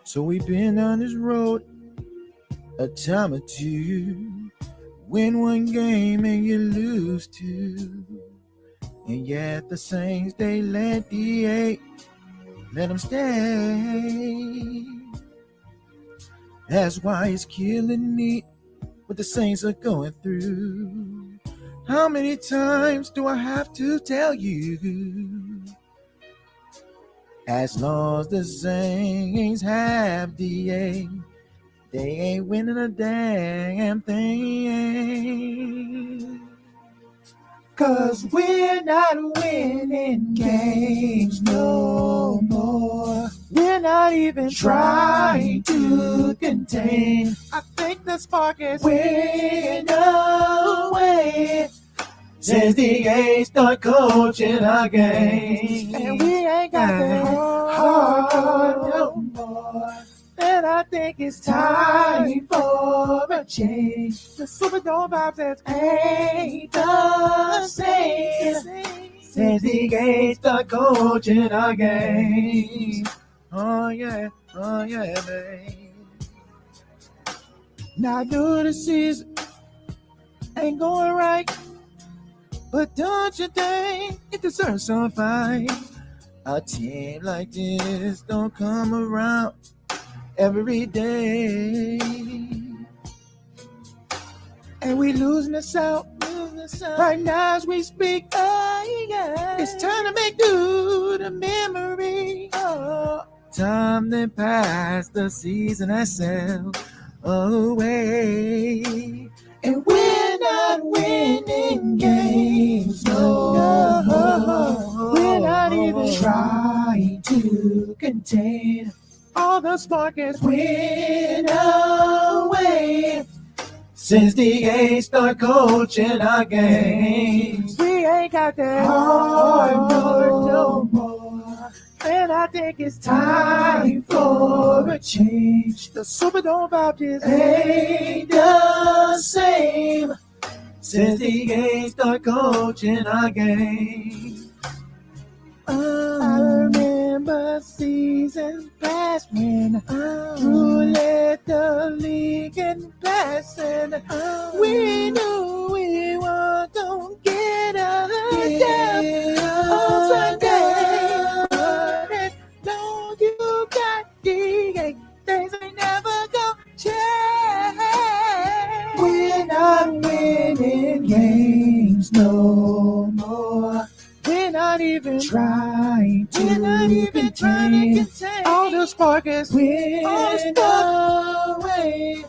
So we've been on this road a time or two. Win one game and you lose two. And yet the Saints, they let the 8, let them stay. That's why it's killing me what the Saints are going through. How many times do I have to tell you? As long as the Saints have the 8, they ain't winning a damn thing. 'Cause we're not winning games no more. We're not even trying to contain. I think the spark is went away since the 8 start coaching our games. And we ain't got that heart no more. And I think it's time for a change. The Superdome vibes that ain't the same since the 8 start coaching our games. Oh yeah, babe. Now I know the season ain't going right, but don't you think it deserves some fight? A team like this don't come around every day, and we losing us out right now as we speak. Oh, yeah. It's time to make do the memory. Oh, time that passed, the season has sailed away, and we're not winning games. No, we're not even trying to contain. All the spark is went away since the 8 start coaching our games. We ain't got that heart no more. And I think it's time for a change. The Superdome vibe just ain't the same since the 8 start coaching our games. I remember seasons past when Drew led the league in passing. We knew we weren't gonna get a damn on Sunday, but as long as you got the 8, things ain't never gonna change. We're not winning games no more. We're not even trying to contain. All the spark is went away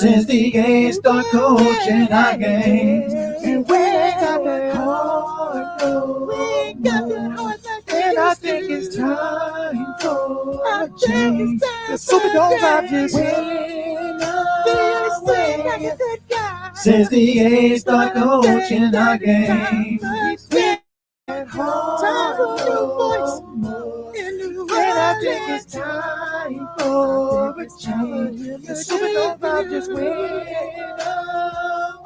since the 8 start coaching our games. And we ain't got that heart no more. And I think it's time for a change. The Superdome vibe just went away since the 8 start coaching our games. Time for a new voice and I think it's time for a change. The Superdome vibe just went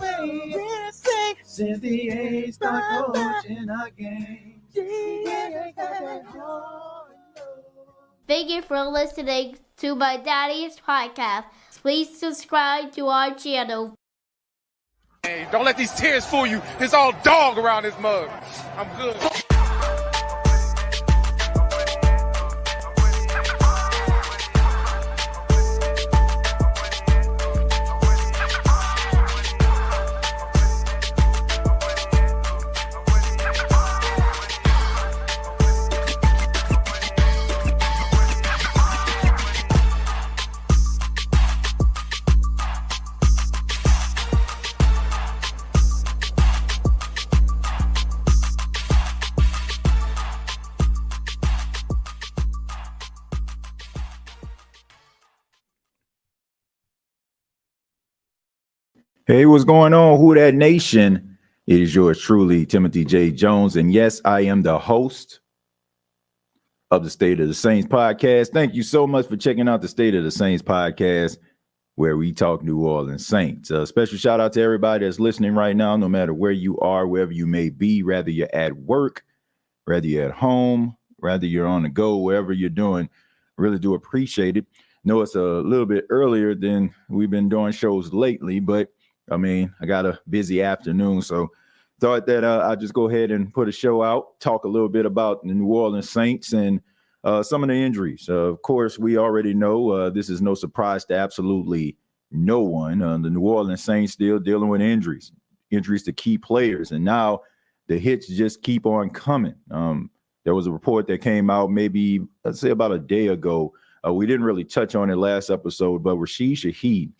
away since the A's start coaching our game. Thank you for listening to my daddy's podcast. Please subscribe to our channel. Hey, don't let these tears fool you. It's all dog around this mug. I'm good. Hey, what's going on? Who That Nation? It is yours truly, Timothy J. Jones. And yes, I am the host of the State of the Saints podcast. Thank you so much for checking out the State of the Saints podcast, where we talk New Orleans Saints. A special shout out to everybody that's listening right now, no matter where you are, wherever you may be, whether you're at work, whether you're at home, whether you're on the go, wherever you're doing. I really do appreciate it. Know it's a little bit earlier than we've been doing shows lately, but I mean, I got a busy afternoon, so thought that I'll just go ahead and put a show out, talk a little bit about the New Orleans Saints and some of the injuries. Of course, we already know this is no surprise to absolutely no one. The New Orleans Saints still dealing with injuries to key players, and now the hits just keep on coming. There was a report that came out maybe, let's say, about a day ago. We didn't really touch on it last episode, but Rashid Shaheed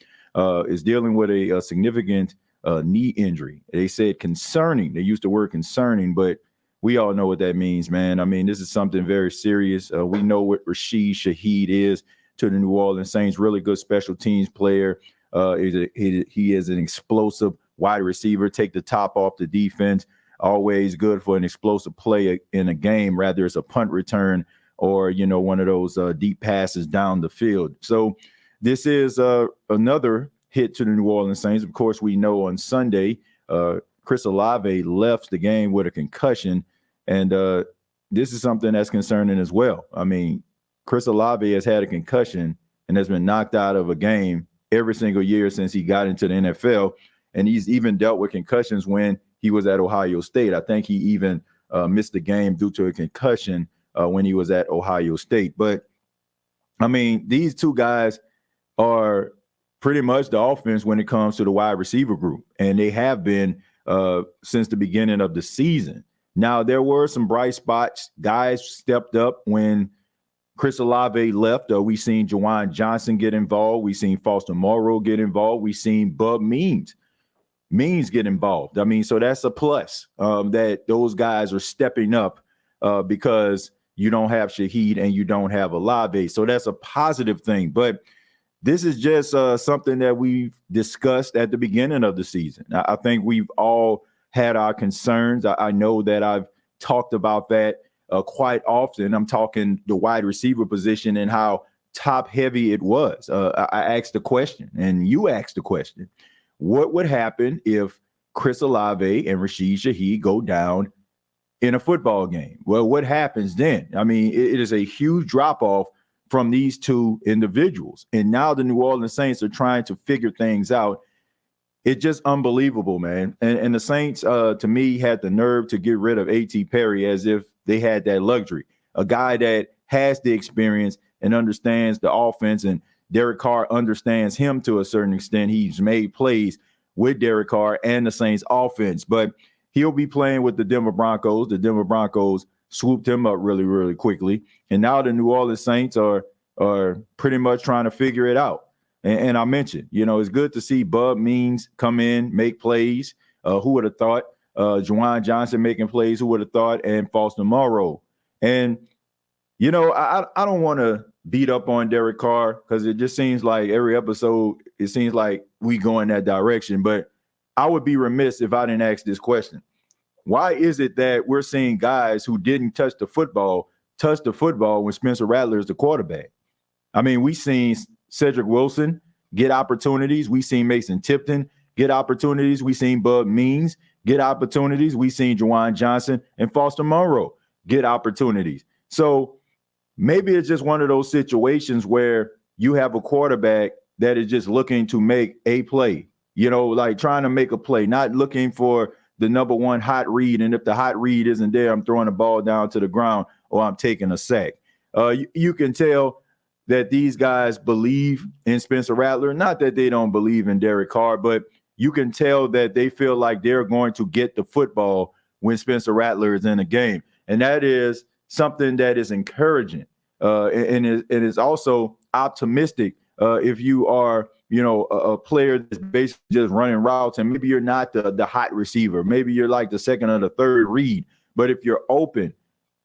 is dealing with a significant knee injury. They said concerning. They used the word concerning, but we all know what that means, man. I mean, this is something very serious. We know what Rashid Shaheed is to the New Orleans Saints. Really good special teams player. He is an explosive wide receiver. Take the top off the defense. Always good for an explosive play in a game, rather it's a punt return or, you know, one of those deep passes down the field. So this is another hit to the New Orleans Saints. Of course, we know on Sunday, Chris Olave left the game with a concussion, and this is something that's concerning as well. I mean, Chris Olave has had a concussion and has been knocked out of a game every single year since he got into the NFL, and he's even dealt with concussions when he was at Ohio State. I think he even missed the game due to a concussion when he was at Ohio State. But, I mean, these two guys are pretty much the offense when it comes to the wide receiver group, and they have been since the beginning of the season. Now, there were some bright spots. Guys stepped up when Chris Olave left. We seen Juwan Johnson get involved. We seen Foster Moreau get involved. We seen Bub Means get involved. I mean, so that's a plus that those guys are stepping up because you don't have Shaheed and you don't have Olave. So that's a positive thing. But this is just something that we've discussed at the beginning of the season. I think we've all had our concerns. I know that I've talked about that quite often. I'm talking the wide receiver position and how top heavy it was. I asked the question, and you asked the question, what would happen if Chris Olave and Rashid Shaheed go down in a football game? Well, what happens then? I mean, it is a huge drop-off from these two individuals. And now the New Orleans Saints are trying to figure things out. It's just unbelievable, man. And the Saints, to me, had the nerve to get rid of A.T. Perry as if they had that luxury. A guy that has the experience and understands the offense, and Derek Carr understands him to a certain extent. He's made plays with Derek Carr and the Saints offense, but he'll be playing with the Denver Broncos. The Denver Broncos swooped him up really, really quickly. And now the New Orleans Saints are pretty much trying to figure it out. And I mentioned, you know, it's good to see Bub Means come in, make plays. Who would have thought? Juwan Johnson making plays, who would have thought? And Foster Moreau. And, you know, I don't want to beat up on Derek Carr because it just seems like every episode, it seems like we go in that direction. But I would be remiss if I didn't ask this question. Why is it that we're seeing guys who didn't touch the football when Spencer Rattler is the quarterback? I mean, we've seen Cedric Wilson get opportunities. We've seen Mason Tipton get opportunities. We've seen Bub Means get opportunities. We seen Juwan Johnson and Foster Monroe get opportunities. So maybe it's just one of those situations where you have a quarterback that is just looking to make a play, like trying to make a play, not looking for the number one hot read. And if the hot read isn't there, I'm throwing the ball down to the ground or I'm taking a sack. You can tell that these guys believe in Spencer Rattler. Not that they don't believe in Derek Carr, but you can tell that they feel like they're going to get the football when Spencer Rattler is in the game. And that is something that is encouraging. And it is also optimistic if you are, a player that's basically just running routes, and maybe you're not the hot receiver. Maybe you're like the second or the third read. But if you're open,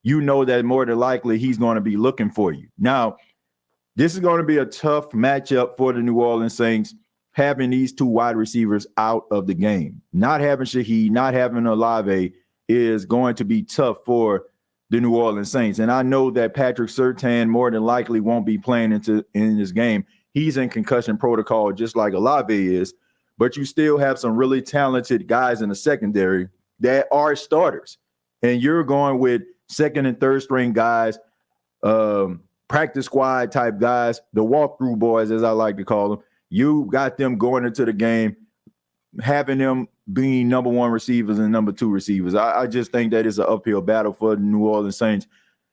you know that more than likely he's going to be looking for you. Now, this is going to be a tough matchup for the New Orleans Saints, having these two wide receivers out of the game. Not having Shaheed, not having Olave is going to be tough for the New Orleans Saints. And I know that Patrick Surtain more than likely won't be playing in this game. He's in concussion protocol just like Olave is, but you still have some really talented guys in the secondary that are starters. And you're going with second and third string guys, practice squad type guys, the walkthrough boys, as I like to call them. You got them going into the game, having them being number one receivers and number two receivers. I just think that is an uphill battle for the New Orleans Saints.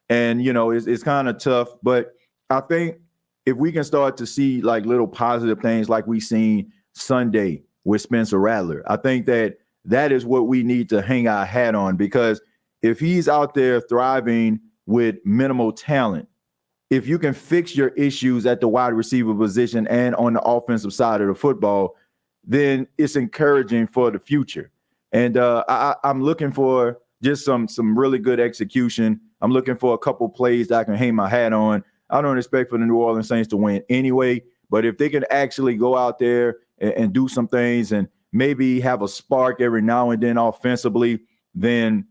And, it's kind of tough, but I think if we can start to see like little positive things like we seen Sunday with Spencer Rattler, I think that is what we need to hang our hat on, because if he's out there thriving with minimal talent, if you can fix your issues at the wide receiver position and on the offensive side of the football, then it's encouraging for the future. And I'm looking for just some really good execution. I'm looking for a couple plays that I can hang my hat on. I don't expect for the New Orleans Saints to win anyway, but if they can actually go out there and do some things and maybe have a spark every now and then offensively, then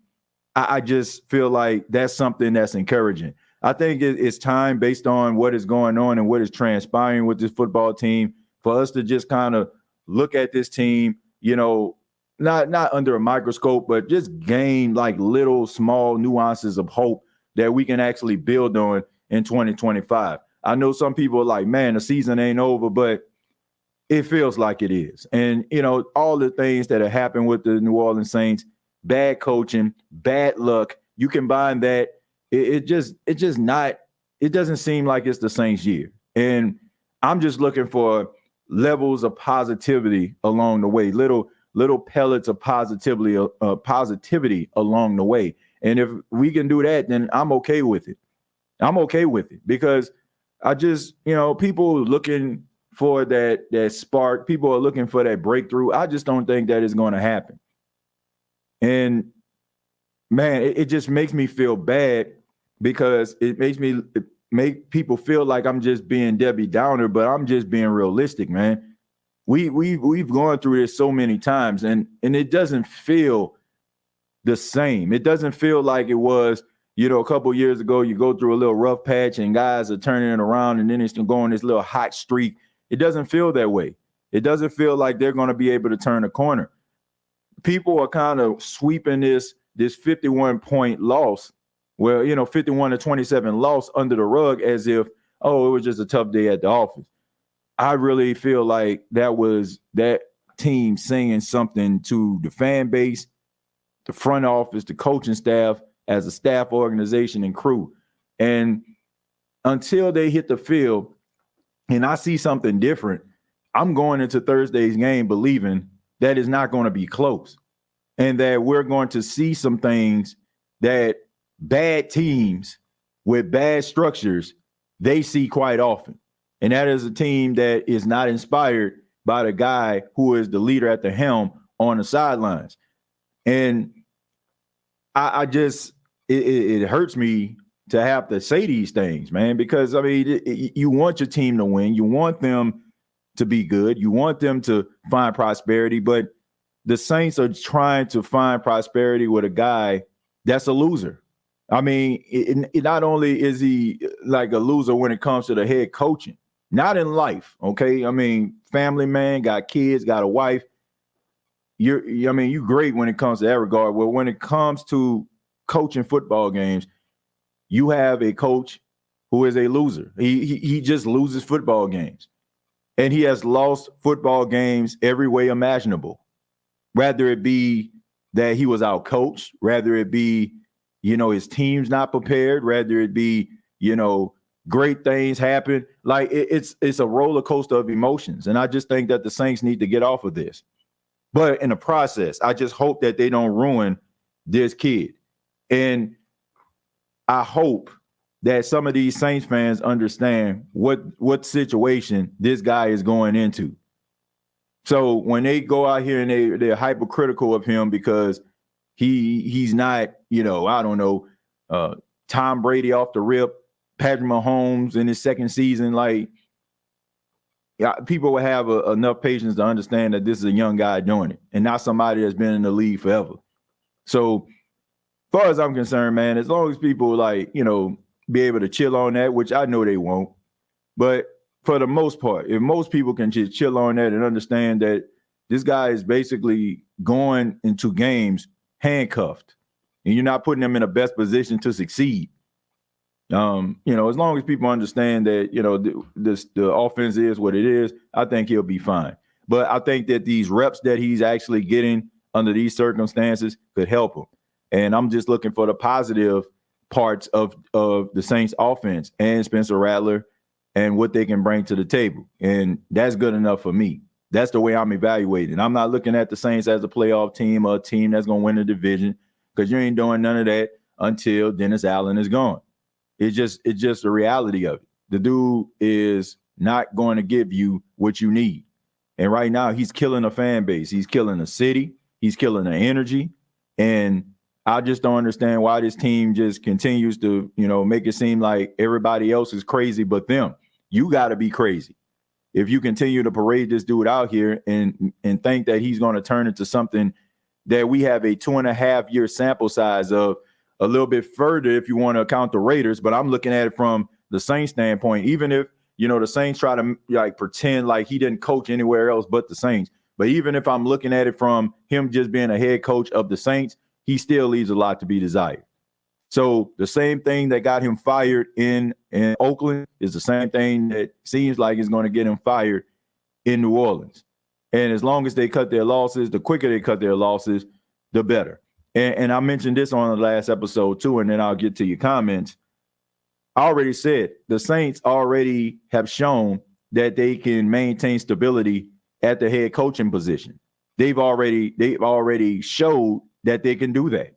I just feel like that's something that's encouraging. I think it's time, based on what is going on and what is transpiring with this football team, for us to just kind of look at this team, not under a microscope, but just gain like little small nuances of hope that we can actually build on in 2025. I know some people are like, man, the season ain't over, but it feels like it is. And, all the things that have happened with the New Orleans Saints, bad coaching, bad luck, you combine that, it doesn't seem like it's the Saints' year. And I'm just looking for levels of positivity along the way, little pellets of positivity along the way. And if we can do that, then I'm okay with it. I'm okay with it, because I just, people looking for that spark, people are looking for that breakthrough. I just don't think that is going to happen. And man, it just makes me feel bad, because it make people feel like I'm just being Debbie Downer, but I'm just being realistic, man. We've gone through this so many times, and it doesn't feel the same. It doesn't feel like it was, a couple of years ago. You go through a little rough patch and guys are turning it around, and then it's going to go on this little hot streak. It doesn't feel that way. It doesn't feel like they're going to be able to turn a corner. People are kind of sweeping this 51-point loss, 51-27 loss under the rug, as if, it was just a tough day at the office. I really feel like that was that team saying something to the fan base, the front office, the coaching staff, as a staff, organization, and crew. And until they hit the field and I see something different, I'm going into Thursday's game believing that it's not going to be close, and that we're going to see some things that bad teams with bad structures, they see quite often. And that is a team that is not inspired by the guy who is the leader at the helm on the sidelines. And I just, it hurts me to have to say these things, man, because, you want your team to win. You want them to be good. You want them to find prosperity. But the Saints are trying to find prosperity with a guy that's a loser. Not only is he like a loser when it comes to the head coaching, not in life, okay? Family man, got kids, got a wife. you're great when it comes to that regard. Well, when it comes to coaching football games, you have a coach who is a loser. He just loses football games. And he has lost football games every way imaginable. Rather it be that he was out-coached, rather it be, his team's not prepared, rather it be, great things happen. Like it's a roller coaster of emotions. And I just think that the Saints need to get off of this. But in the process, I just hope that they don't ruin this kid. And I hope that some of these Saints fans understand what situation this guy is going into. So when they go out here and they're hypercritical of him because he's not, I don't know, Tom Brady off the rip, Patrick Mahomes in his second season, like, yeah, people will have enough patience to understand that this is a young guy doing it and not somebody that's been in the league forever. So as far as I'm concerned, man, as long as people be able to chill on that, which I know they won't, but for the most part, if most people can just chill on that and understand that this guy is basically going into games handcuffed and you're not putting them in the best position to succeed. As long as people understand that, the offense is what it is, I think he'll be fine. But I think that these reps that he's actually getting under these circumstances could help him. And I'm just looking for the positive parts of the Saints offense and Spencer Rattler and what they can bring to the table. And that's good enough for me. That's the way I'm evaluating. I'm not looking at the Saints as a playoff team or a team that's going to win the division, because you ain't doing none of that until Dennis Allen is gone. It's just the reality of it. The dude is not going to give you what you need. And right now he's killing a fan base. He's killing a city. He's killing the energy. And I just don't understand why this team just continues to, make it seem like everybody else is crazy but them. You got to be crazy if you continue to parade this dude out here and think that he's going to turn into something that we have a 2.5-year sample size of. A little bit further if you want to count the Raiders, but I'm looking at it from the Saints standpoint. Even if, the Saints try to pretend like he didn't coach anywhere else but the Saints. But even if I'm looking at it from him just being a head coach of the Saints, he still leaves a lot to be desired. So the same thing that got him fired in Oakland is the same thing that seems like is going to get him fired in New Orleans. And as long as they cut their losses, the quicker they cut their losses, the better. And I mentioned this on the last episode too, and then I'll get to your comments. I already said the Saints already have shown that they can maintain stability at the head coaching position. They've already showed that they can do that.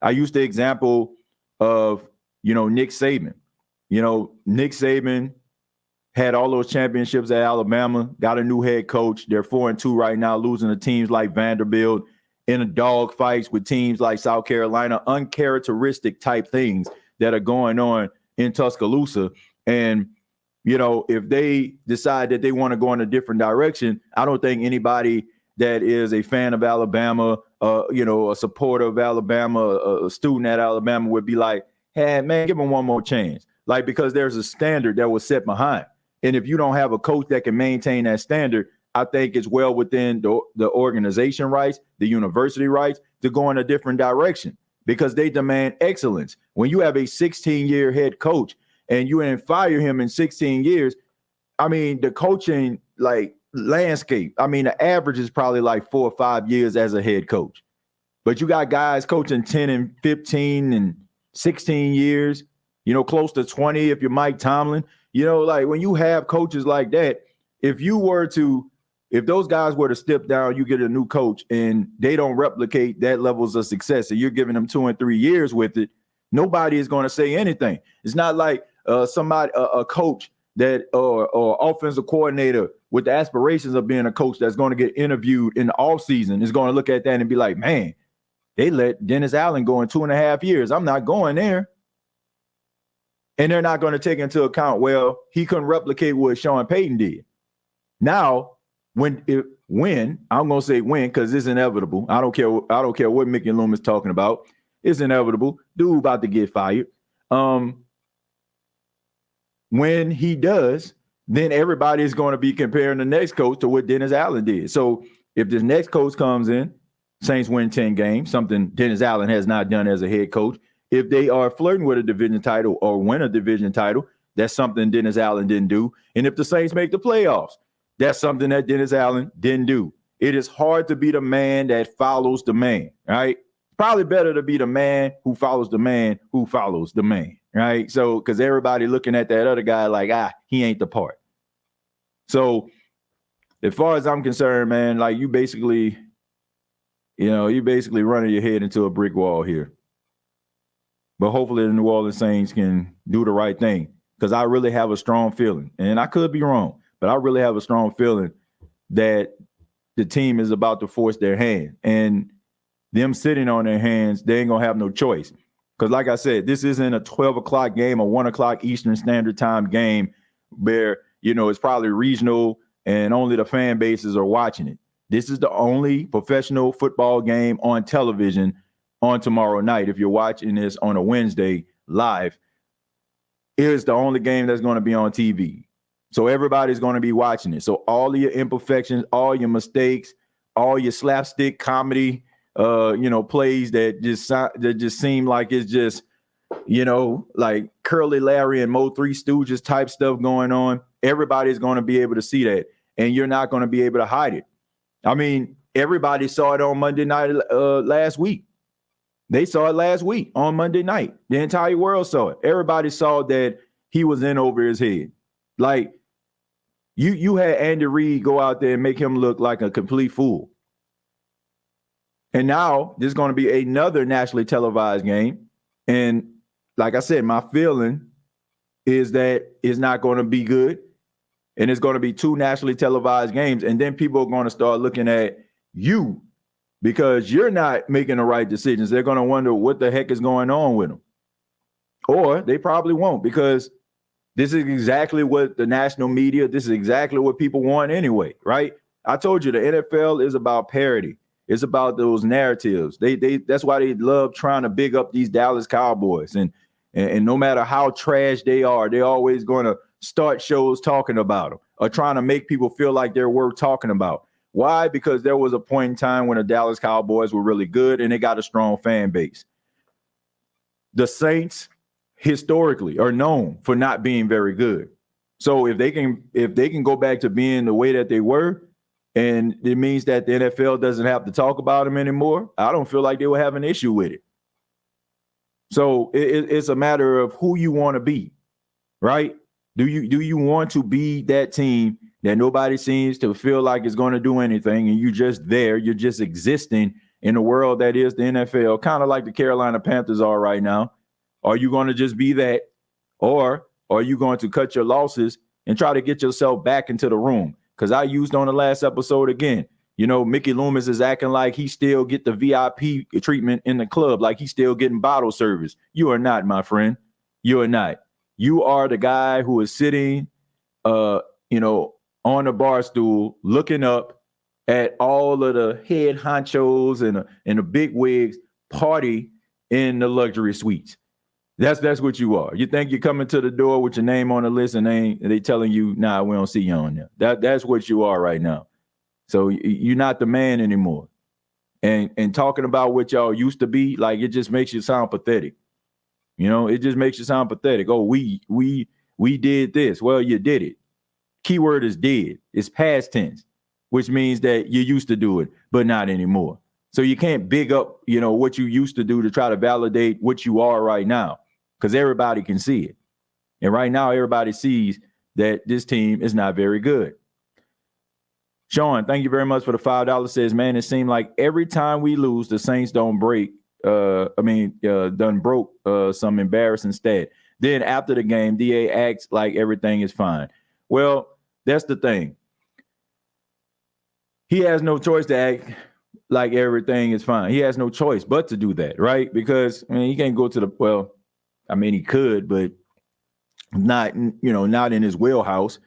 I used the example of, Nick Saban. Nick Saban had all those championships at Alabama, got a new head coach. They're 4-2 right now, losing to teams like Vanderbilt, in a dog fights with teams like South Carolina, uncharacteristic type things that are going on in Tuscaloosa. And, if they decide that they want to go in a different direction, I don't think anybody that is a fan of Alabama, a supporter of Alabama, a student at Alabama would be like, hey, man, give them one more chance. Like, because there's a standard that was set behind. And if you don't have a coach that can maintain that standard, I think it's well within the organization rights, the university rights to go in a different direction because they demand excellence. When you have a 16-year head coach and you didn't fire him in 16 years, I mean, the coaching landscape, the average is probably like 4 or 5 years as a head coach. But you got guys coaching 10 and 15 and 16 years, close to 20 if you're Mike Tomlin. When you have coaches like that, if those guys were to step down, you get a new coach and they don't replicate that levels of success and you're giving them 2 and 3 years with it, nobody is going to say anything. It's not like a coach that or offensive coordinator with the aspirations of being a coach that's going to get interviewed in the offseason is going to look at that and be like, man, they let Dennis Allen go in 2.5 years. I'm not going there. And they're not going to take into account, well, he couldn't replicate what Sean Payton did. Now, when I'm gonna say when, because it's inevitable. I don't care what Mickey Loomis is talking about. It's inevitable. Dude about to get fired. When he does, then everybody is going to be comparing the next coach to what Dennis Allen did. So if this next coach comes in Saints win 10 games, something Dennis Allen has not done as a head coach. If they are flirting with a division title or win a division title, that's something Dennis Allen didn't do. And if the Saints make the playoffs, that's something that Dennis Allen didn't do. It is hard to be the man that follows the man, right? Probably better to be the man who follows the man who follows the man, right? So, because everybody looking at that other guy like, he ain't the part. So, as far as I'm concerned, man, like you basically running your head into a brick wall here. But hopefully the New Orleans Saints can do the right thing, because I really have a strong feeling, and I could be wrong, but I really have a strong feeling that the team is about to force their hand. And them sitting on their hands, they ain't going to have no choice. Because like I said, this isn't a 12 o'clock game, a 1 o'clock Eastern Standard Time game where, it's probably regional and only the fan bases are watching it. This is the only professional football game on television on tomorrow night. If you're watching this on a Wednesday live, it is the only game that's going to be on TV. So everybody's going to be watching it. So all of your imperfections, all your mistakes, all your slapstick comedy, plays that just seem like it's just, like Curly Larry and Mo Three Stooges type stuff going on. Everybody's going to be able to see that, and you're not going to be able to hide it. I mean, everybody saw it on Monday night last week. They saw it last week on Monday night. The entire world saw it. Everybody saw that he was in over his head. Like, you had Andy Reid go out there and make him look like a complete fool. And now there's going to be another nationally televised game. And like I said, my feeling is that it's not going to be good. And it's going to be 2 nationally televised games. And then people are going to start looking at you because you're not making the right decisions. They're going to wonder what the heck is going on with them. Or they probably won't, because this is exactly what the national media, this is exactly what people want anyway, right? I told you the NFL is about parity. It's about those narratives. That's why they love trying to big up these Dallas Cowboys. And no matter how trash they are, they're always going to start shows talking about them or trying to make people feel like they're worth talking about. Why? Because there was a point in time when the Dallas Cowboys were really good and they got a strong fan base. The Saints historically are known for not being very good. So if they can go back to being the way that they were, and it means that the NFL doesn't have to talk about them anymore, I don't feel like they will have an issue with it. So it's a matter of who you want to be, right? Do you want to be that team that nobody seems to feel like is going to do anything, and you're just there, you're just existing in the world that is the NFL, kind of like the Carolina Panthers are right now? Are you going to just be that, or are you going to cut your losses and try to get yourself back into the room? Because I used on the last episode again, Mickey Loomis is acting like he still get the VIP treatment in the club, like he's still getting bottle service. You are not, my friend. You are not. You are the guy who is sitting, on the bar stool, looking up at all of the head honchos and the big wigs party in the luxury suites. That's what you are. You think you're coming to the door with your name on the list and they telling you, nah, we don't see you on there. That's what you are right now. So you're not the man anymore. And talking about what y'all used to be, like, it just makes you sound pathetic. It just makes you sound pathetic. Oh, we did this. Well, you did it. Keyword is did. It's past tense, which means that you used to do it, but not anymore. So you can't big up, what you used to do to try to validate what you are right now, because everybody can see it. And right now, everybody sees that this team is not very good. Sean, thank you very much for the $5. Says, man, it seemed like every time we lose, the Saints done broke some embarrassing stat. Then after the game, DA acts like everything is fine. Well, that's the thing. He has no choice to act like everything is fine. He has no choice but to do that, right? Because he can't go to he could, but not in his wheelhouse.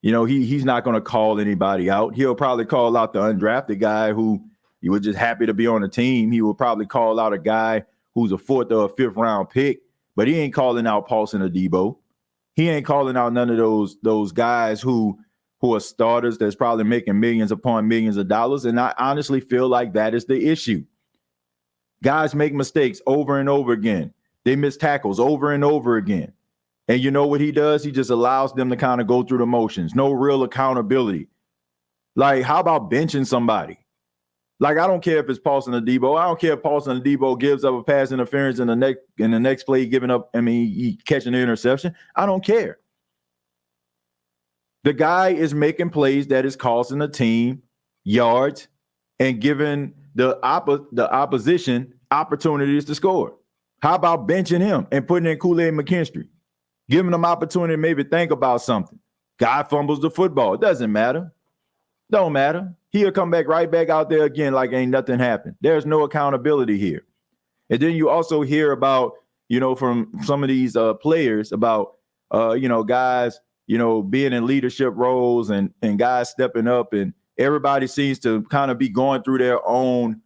He's not going to call anybody out. He'll probably call out the undrafted guy who he was just happy to be on the team. He will probably call out a guy who's a 4th or a 5th round pick, but he ain't calling out Paulson or Debo. He ain't calling out none of those guys who who are starters that's probably making millions upon millions of dollars. And I honestly feel like that is the issue. Guys make mistakes over and over again. They miss tackles over and over again. And you know what he does? He just allows them to kind of go through the motions. No real accountability. Like, how about benching somebody? Like, I don't care if it's Paulson Adebo. I don't care if Paulson Adebo gives up a pass interference in the next play, giving up, he catching the interception. I don't care. The guy is making plays that is costing the team yards and giving the opposition opportunities to score. How about benching him and putting in Kool-Aid McKinstry? Giving them opportunity to maybe think about something. Guy fumbles the football. It doesn't matter. Don't matter. He'll come back right back out there again like ain't nothing happened. There's no accountability here. And then you also hear about, from some of these players about, guys, being in leadership roles and guys stepping up, and everybody seems to kind of be going through their own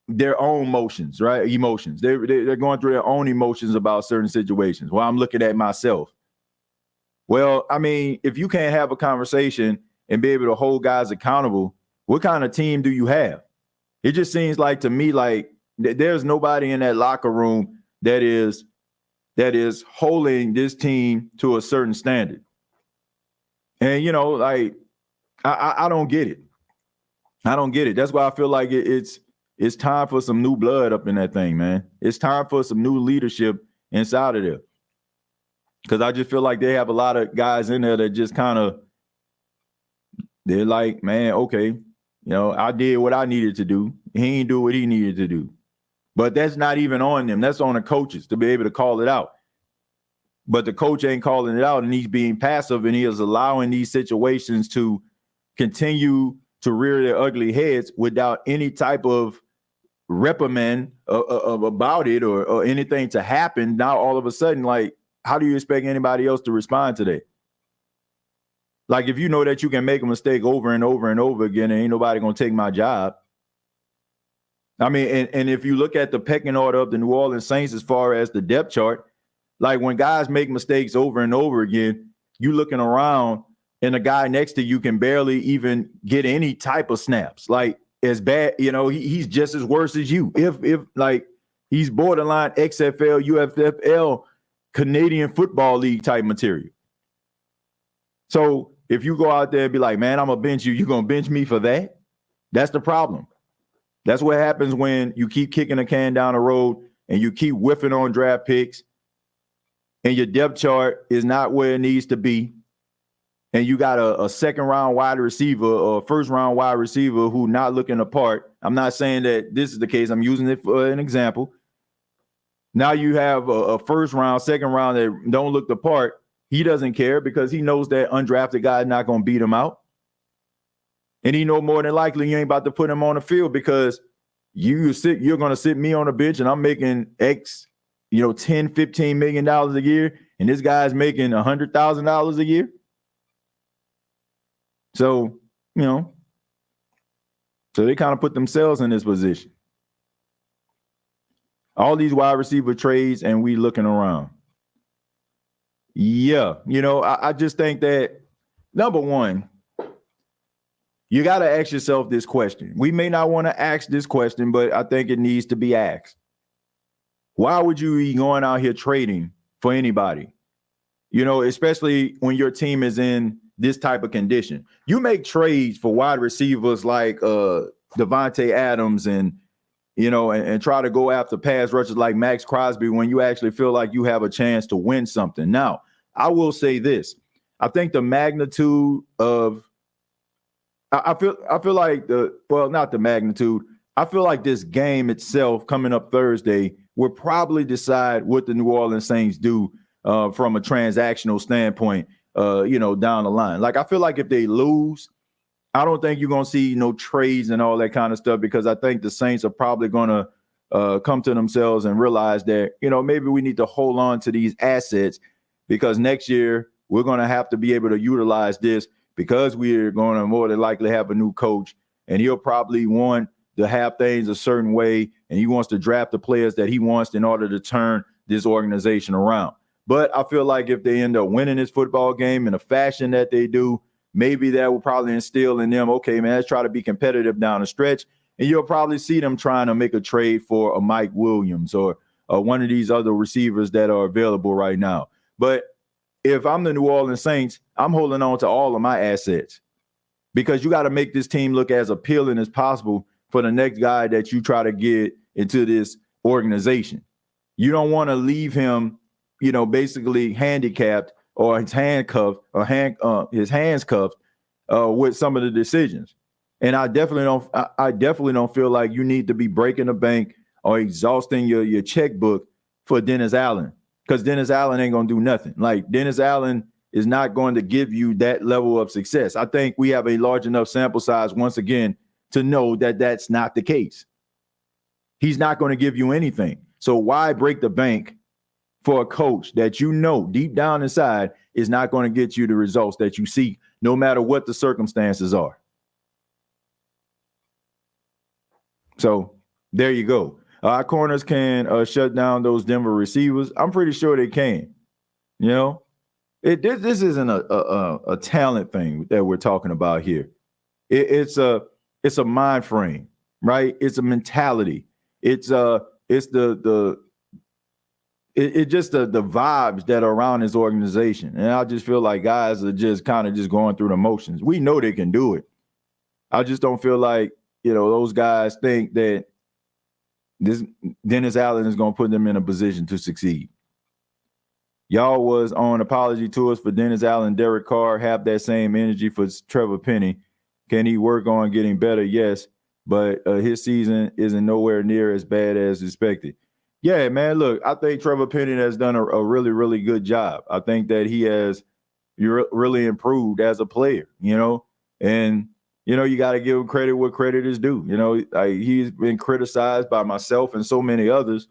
motions, right? Emotions. They're going through their own emotions about certain situations. Well, I'm looking at myself. Well, if you can't have a conversation and be able to hold guys accountable, what kind of team do you have? It just seems like to me, like there's nobody in that locker room that is holding this team to a certain standard. And, I don't get it. I don't get it. That's why I feel like it's time for some new blood up in that thing, man. It's time for some new leadership inside of there. Because I just feel like they have a lot of guys in there that just kind of, they're like, man, okay, I did what I needed to do. He ain't do what he needed to do. But that's not even on them. That's on the coaches to be able to call it out. But the coach ain't calling it out, and he's being passive, and he is allowing these situations to continue to rear their ugly heads without any type of reprimand about it or anything to happen. Now, all of a sudden, like, how do you expect anybody else to respond to that? Like, if you know that you can make a mistake over and over and over again, and ain't nobody going to take my job. And if you look at the pecking order of the New Orleans Saints as far as the depth chart, like when guys make mistakes over and over again, you looking around and the guy next to you can barely even get any type of snaps. Like, as bad, he's just as worse as you. If like he's borderline XFL, UFFL, Canadian Football League type material. So if you go out there and be like, man, I'm going to bench you, you're going to bench me for that? That's the problem. That's what happens when you keep kicking a can down the road and you keep whiffing on draft picks and your depth chart is not where it needs to be. And you got a second-round wide receiver or first-round wide receiver who not looking apart. I'm not saying that this is the case. I'm using it for an example. Now you have a first-round, second-round that don't look the part. He doesn't care because he knows that undrafted guy is not going to beat him out. And he know more than likely you ain't about to put him on the field because you're going to sit me on the bench and I'm making X, $10, $15 million a year. And this guy's making $100,000 a year. So, so they kind of put themselves in this position. All these wide receiver trades and we looking around. Yeah, I just think that, number one, you got to ask yourself this question. We may not want to ask this question, but I think it needs to be asked. Why would you be going out here trading for anybody? Especially when your team is in this type of condition. You make trades for wide receivers like Devontae Adams and try to go after pass rushers like Max Crosby when you actually feel like you have a chance to win something. Now, I will say this. I think the magnitude of I feel like not the magnitude. I feel like this game itself coming up Thursday will probably decide what the New Orleans Saints do from a transactional standpoint, down the line. Like, I feel like if they lose, I don't think you're going to see no trades and all that kind of stuff because I think the Saints are probably going to come to themselves and realize that, maybe we need to hold on to these assets because next year we're going to have to be able to utilize this because we're going to more than likely have a new coach and he'll probably want to have things a certain way and he wants to draft the players that he wants in order to turn this organization around. But I feel like if they end up winning this football game in a fashion that they do, maybe that will probably instill in them, okay, man, let's try to be competitive down the stretch. And you'll probably see them trying to make a trade for a Mike Williams or one of these other receivers that are available right now. But if I'm the New Orleans Saints, I'm holding on to all of my assets because you got to make this team look as appealing as possible for the next guy that you try to get into this organization. You don't want to leave him, basically handicapped or his handcuffed or his hands cuffed with some of the decisions. And I definitely don't feel like you need to be breaking the bank or exhausting your checkbook for Dennis Allen, because Dennis Allen ain't going to do nothing. Like, Dennis Allen is not going to give you that level of success. I think we have a large enough sample size once again to know that that's not the case. He's not going to give you anything. So why break the bank for a coach that deep down inside is not going to get you the results that you seek, no matter what the circumstances are? So there you go. Our corners can shut down those Denver receivers. I'm pretty sure they can. This isn't a talent thing that we're talking about here. It's a mind frame, right? It's a mentality. It's just the vibes that are around this organization. And I just feel like guys are just kind of just going through the motions. We know they can do it. I just don't feel like, those guys think that this Dennis Allen is going to put them in a position to succeed. Y'all was on apology tours for Dennis Allen. Derek Carr have that same energy for Trevor Penny. Can he work on getting better? Yes, but his season isn't nowhere near as bad as expected. Yeah, man, look, I think Trevor Penny has done a really, really good job. I think that he has really improved as a player, and you got to give him credit where credit is due. He's been criticized by myself and so many others,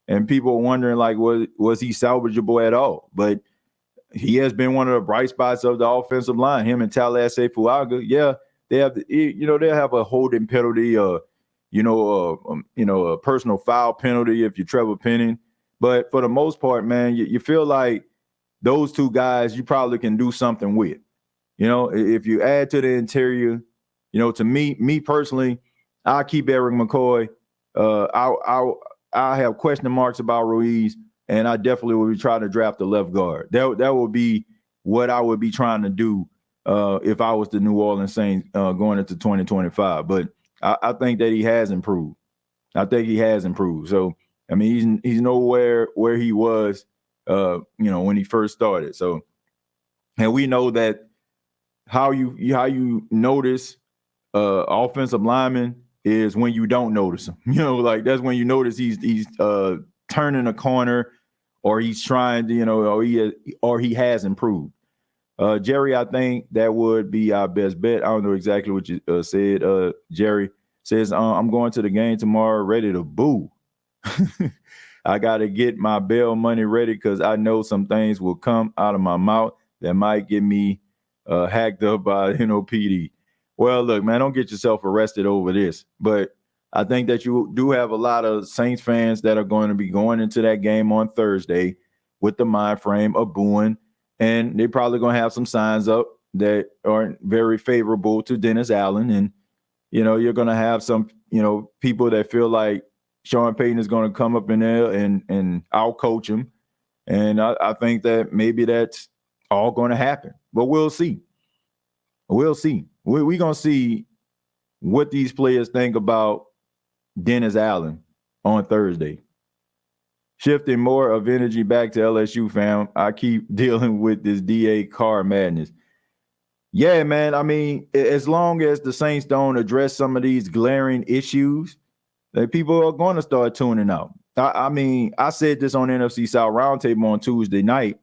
and people are wondering, like, was he salvageable at all? But he has been one of the bright spots of the offensive line. Him and Tallahassee Fuaga, yeah, they have, they'll have a holding penalty, a personal foul penalty if you're Trevor Penning. But for the most part, man, you feel like those two guys you probably can do something with. If you add to the interior. To me personally, I'll keep Eric McCoy. I have question marks about Ruiz, and I definitely will be trying to draft a left guard. That would be what I would be trying to do if I was the New Orleans Saints going into 2025. But I think that he has improved. So, I mean, he's nowhere where he was, when he first started. So, and we know that how you notice offensive lineman is when you don't notice him. That's when you notice he's turning a corner, or he's trying to, or he has improved. Jerry, I think that would be our best bet. I don't know exactly what you said. Jerry says, I'm going to the game tomorrow ready to boo. I got to get my bail money ready because I know some things will come out of my mouth that might get me hacked up by NOPD. Well, look, man, don't get yourself arrested over this. But I think that you do have a lot of Saints fans that are going to be going into that game on Thursday with the mind frame of booing. And they're probably going to have some signs up that aren't very favorable to Dennis Allen. And, you're going to have some, people that feel like Sean Payton is going to come up in there and out-coach him. And I think that maybe that's all going to happen. But we'll see. We're going to see what these players think about Dennis Allen on Thursday. Shifting more of energy back to LSU, fam. I keep dealing with this DA Carr madness. Yeah, man. I mean, as long as the Saints don't address some of these glaring issues, that people are going to start tuning out. I mean, I said this on NFC South Roundtable on Tuesday night.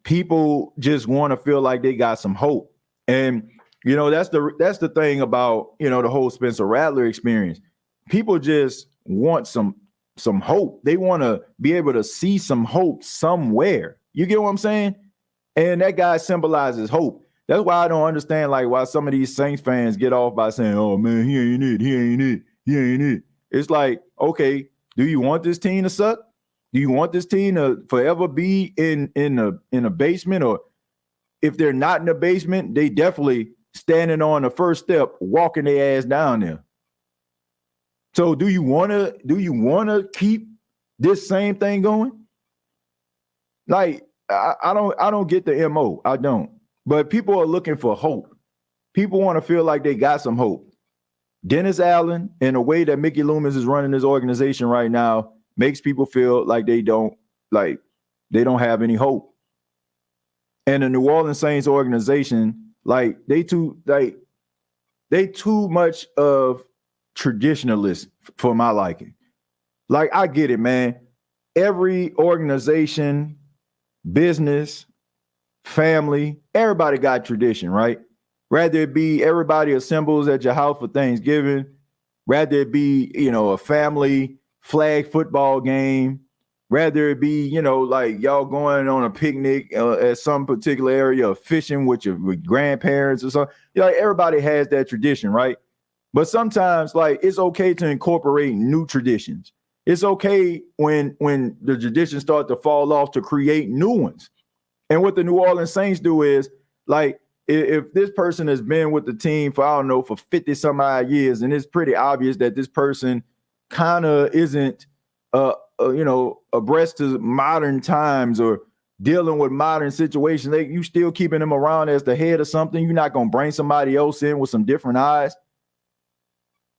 People just want to feel like they got some hope. And, that's the thing about, the whole Spencer Rattler experience. People just want some hope. They want to be able to see some hope somewhere. You get what I'm saying? And that guy symbolizes hope. That's why I don't understand, like, why some of these Saints fans get off by saying, oh, man, he ain't it. It's like, okay, do you want this team to suck? Do you want this team to forever be in a basement? Or if they're not in the basement, they definitely standing on the first step, walking their ass down there. So do you wanna keep this same thing going? Like, I don't get the MO. I don't. But people are looking for hope. People want to feel like they got some hope. Dennis Allen, in the way that Mickey Loomis is running this organization right now, makes people feel like they don't have any hope. And the New Orleans Saints organization, like they too much of traditionalists for my liking. Like, I get it, man. Every organization, business, family, everybody got tradition, right? Rather it be everybody assembles at your house for Thanksgiving, rather it be, a family flag football game, rather it be, like y'all going on a picnic at some particular area of fishing with your grandparents or something. Like, everybody has that tradition, right? But sometimes, like, it's okay to incorporate new traditions. It's okay when the traditions start to fall off to create new ones. And what the New Orleans Saints do is, like, if this person has been with the team for, I don't know, for 50 some odd years, and it's pretty obvious that this person kind of isn't, abreast to modern times or dealing with modern situations, you still keeping them around as the head of something. You're not going to bring somebody else in with some different eyes.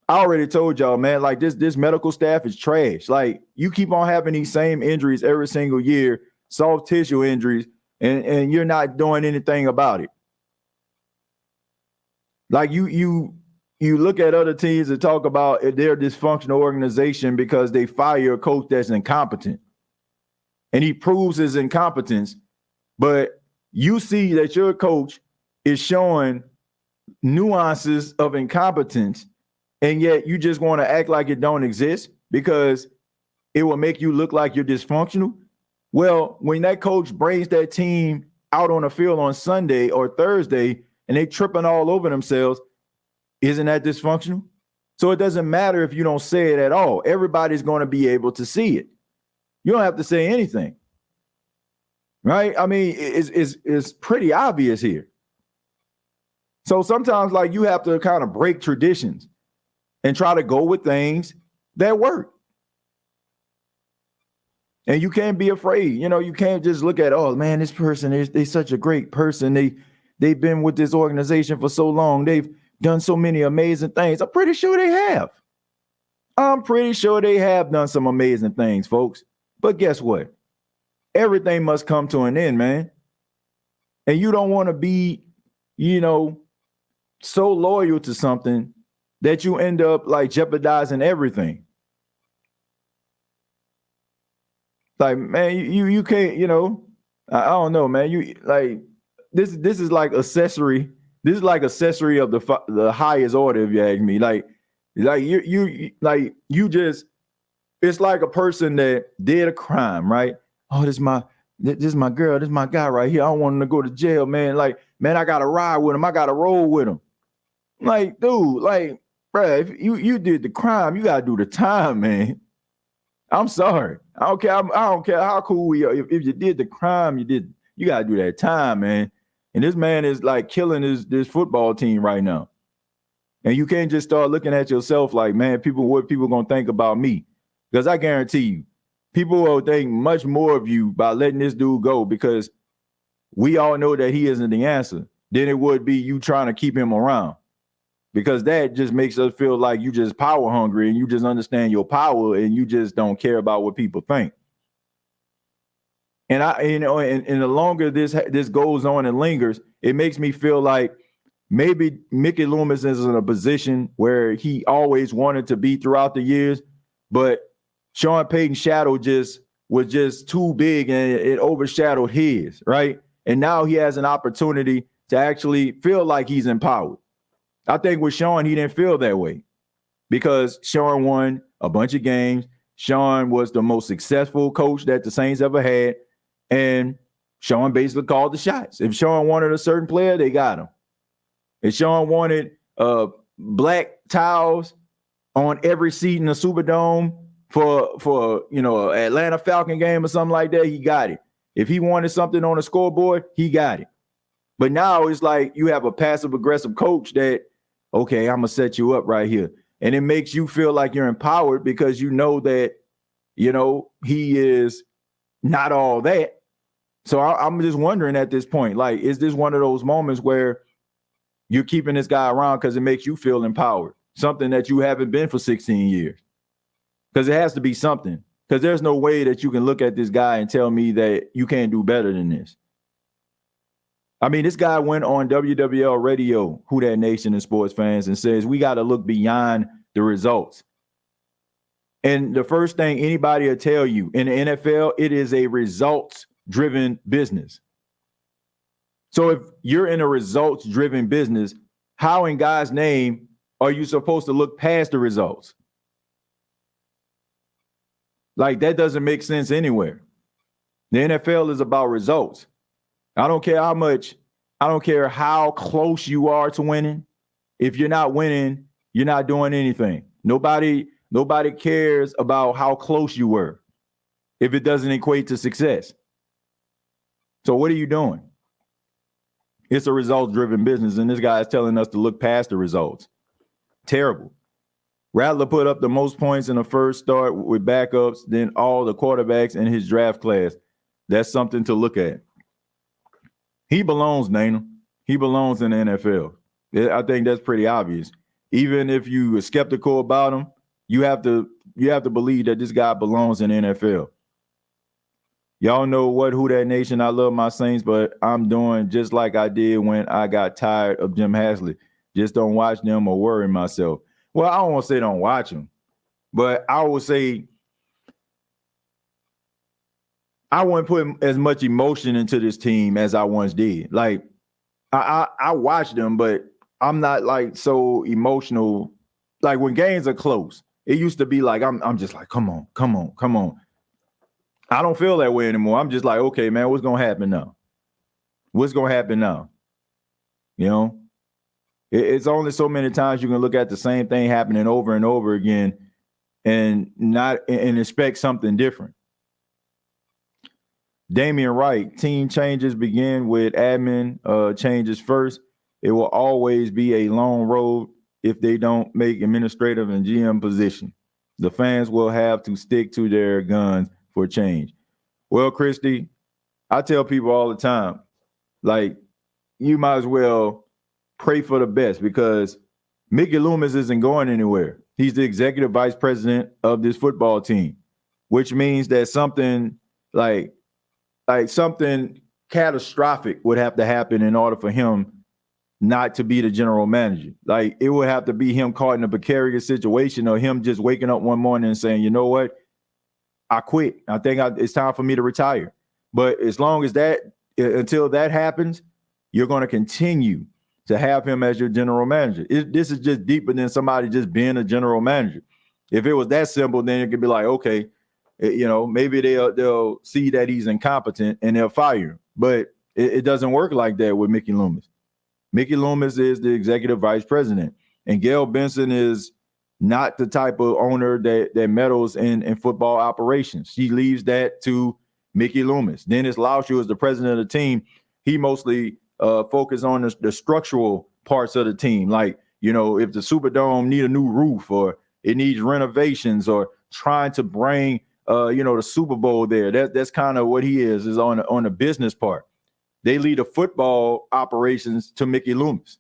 I already told y'all, man, like this medical staff is trash. Like, you keep on having these same injuries every single year, soft tissue injuries, and you're not doing anything about it. Like, you look at other teams that talk about their dysfunctional organization because they fire a coach that's incompetent. And he proves his incompetence, but you see that your coach is showing nuances of incompetence, and yet you just want to act like it don't exist because it will make you look like you're dysfunctional. Well, when that coach brings that team out on the field on Sunday or Thursday and they tripping all over themselves, isn't that dysfunctional? So it doesn't matter if you don't say it at all. Everybody's going to be able to see it. You don't have to say anything, right? I mean, it's pretty obvious here. So sometimes, like, you have to kind of break traditions and try to go with things that work. And you can't be afraid. You can't just look at, oh, man, this person they're such a great person. They've been with this organization for so long. They've done so many amazing things. I'm pretty sure they have. I'm pretty sure they have done some amazing things, folks. But guess what? Everything must come to an end, man. And you don't want to be, so loyal to something that you end up like jeopardizing everything. Like, man, you can't, I don't know, man. You like this is like accessory. This is like accessory of the highest order, if you ask me. Like you just, it's like a person that did a crime, right? Oh, this is my girl, this is my guy right here. I don't want him to go to jail, man. Like, man, I gotta ride with him. I gotta roll with him. Like, dude, like, bruh, if you did the crime, you gotta do the time, man. I'm sorry. I don't care how cool we are. If you did the crime, you gotta do that time, man. And this man is like killing this football team right now. And you can't just start looking at yourself like, man, what people gonna think about me? Because I guarantee you, people will think much more of you by letting this dude go, because we all know that he isn't the answer, than it would be you trying to keep him around. Because that just makes us feel like you just power hungry and you just understand your power and you just don't care about what people think. And and the longer this goes on and lingers, it makes me feel like maybe Mickey Loomis is in a position where he always wanted to be throughout the years, but Sean Payton's shadow was just too big and it overshadowed his, right? And now he has an opportunity to actually feel like he's empowered. I think with Sean, he didn't feel that way because Sean won a bunch of games. Sean was the most successful coach that the Saints ever had. And Sean basically called the shots. If Sean wanted a certain player, they got him. If Sean wanted black towels on every seat in the Superdome for an Atlanta Falcon game or something like that, he got it. If he wanted something on the scoreboard, he got it. But now it's like you have a passive aggressive coach that, okay, I'm gonna set you up right here. And it makes you feel like you're empowered because you know that, he is not all that. So I'm just wondering at this point, like, is this one of those moments where you're keeping this guy around because it makes you feel empowered? Something that you haven't been for 16 years. Because it has to be something. Because there's no way that you can look at this guy and tell me that you can't do better than this. I mean, this guy went on WWL radio, Who That Nation and sports fans, and says we got to look beyond the results. And the first thing anybody will tell you in the NFL, it is a results-driven business. So if you're in a results-driven business, how in God's name are you supposed to look past the results? Like, that doesn't make sense anywhere. The NFL is about results. I don't care how close you are to winning. If you're not winning, you're not doing anything. Nobody cares about how close you were if it doesn't equate to success. So what are you doing? It's a results-driven business, and this guy is telling us to look past the results. Terrible. Rattler put up the most points in the first start with backups than all the quarterbacks in his draft class. That's something to look at. He belongs, Nana. He belongs in the NFL. I think that's pretty obvious. Even if you are skeptical about him, you have to believe that this guy belongs in the NFL. Y'all know what, Who That Nation, I love my Saints, but I'm doing just like I did when I got tired of Jim Haslett. Just don't watch them or worry myself. Well, I don't want to say don't watch them, but I would say I wouldn't put as much emotion into this team as I once did. Like, I watch them, but I'm not like so emotional. Like when games are close, it used to be like I'm just like, come on. I don't feel that way anymore. I'm just like, okay, man, what's gonna happen now? What's gonna happen now? It's only so many times you can look at the same thing happening over and over again and expect something different. Damian Wright, team changes begin with admin changes first. It will always be a long road if they don't make administrative and GM position. The fans will have to stick to their guns for change. Well, Christy, I tell people all the time, like, you might as well pray for the best because Mickey Loomis isn't going anywhere. He's the executive vice president of this football team, which means that something like something catastrophic would have to happen in order for him not to be the general manager. Like, it would have to be him caught in a precarious situation or him just waking up one morning and saying, you know what, I quit. I think it's time for me to retire. But as long as until that happens, you're going to continue to have him as your general manager. This is just deeper than somebody just being a general manager. If it was that simple, then it could be like, okay, maybe they'll see that he's incompetent and they'll fire him. But it doesn't work like that with Mickey Loomis. Mickey Loomis is the executive vice president, and Gail Benson is not the type of owner that meddles in football operations. She leaves that to Mickey Loomis. Dennis Lauscher is the president of the team. He mostly focus on the structural parts of the team. Like, if the Superdome need a new roof or it needs renovations or trying to bring, the Super Bowl there. That's kind of what he is on the business part. They lead the football operations to Mickey Loomis.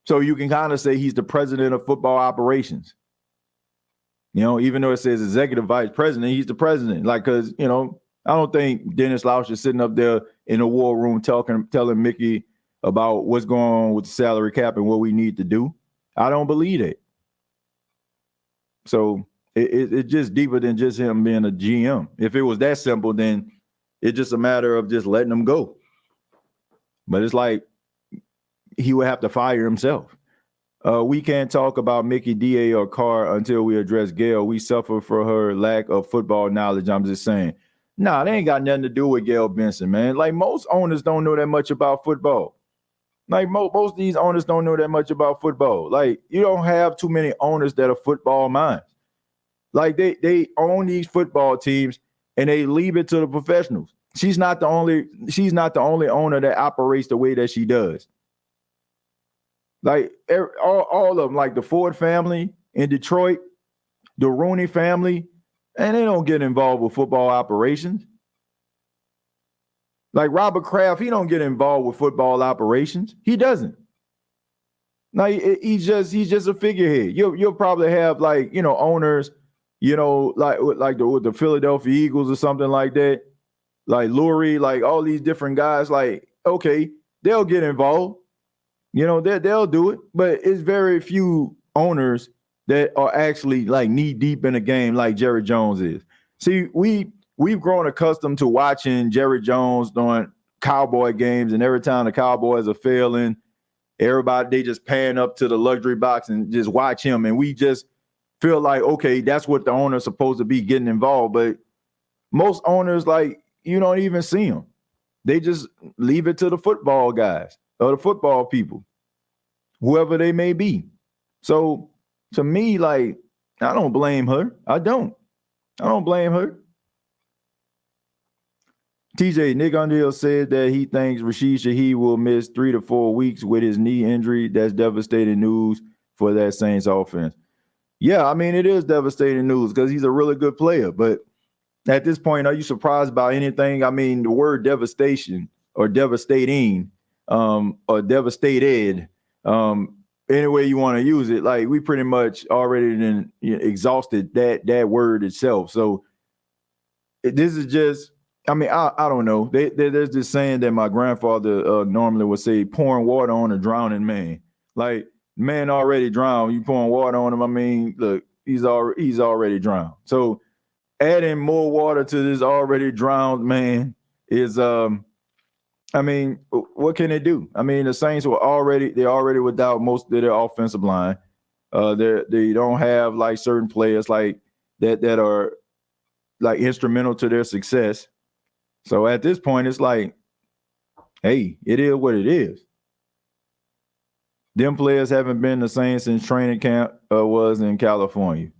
So you can kind of say he's the president of football operations. Even though it says executive vice president, he's the president. Like, because, I don't think Dennis Lauscher is sitting up there in the war room telling Mickey about what's going on with the salary cap and what we need to do. I don't believe it. So it's just deeper than just him being a GM. If it was that simple, then it's just a matter of just letting him go. But it's like he would have to fire himself. We can't talk about Mickey, DA, or Carr until we address Gail. We suffer for her lack of football knowledge. I'm just saying. Nah, they ain't got nothing to do with Gail Benson, man. Like, most owners don't know that much about football. Like, most of these owners don't know that much about football. Like, you don't have too many owners that are football minds. Like, they own these football teams and they leave it to the professionals. She's not the only owner that operates the way that she does. Like all of them, like the Ford family in Detroit, the Rooney family, and they don't get involved with football operations. Like Robert Kraft, he don't get involved with football operations. He doesn't. No, he's just a figurehead. You'll probably have like, owners, like the Philadelphia Eagles or something like that, like Lurie, like all these different guys. Like, okay, they'll get involved. They'll do it, but it's very few owners that are actually like knee deep in a game like Jerry Jones is. See, we've grown accustomed to watching Jerry Jones during Cowboy games, and every time the Cowboys are failing, they just pan up to the luxury box and just watch him. And we just feel like, okay, that's what the owner's supposed to be getting involved. But most owners, like, you don't even see them. They just leave it to the football guys or the football people, whoever they may be. So to me, like, I don't blame her. I don't blame her. TJ, Nick Underhill said that he thinks Rashid Shaheed will miss 3 to 4 weeks with his knee injury. That's devastating news for that Saints offense. Yeah, I mean, it is devastating news because he's a really good player. But at this point, are you surprised by anything? I mean, the word devastation or devastating or devastated, any way you want to use it, like we pretty much already exhausted that word itself. So this is just, I mean, I don't know. There's this saying that my grandfather normally would say, pouring water on a drowning man. Like, man already drowned. You pouring water on him. I mean, look, he's already drowned. So adding more water to this already drowned man is, I mean, what can they do? I mean, the Saints they're already without most of their offensive line. They don't have like certain players like that are like instrumental to their success. So at this point, it's like, hey, it is what it is. Them players haven't been the same since training camp was in California.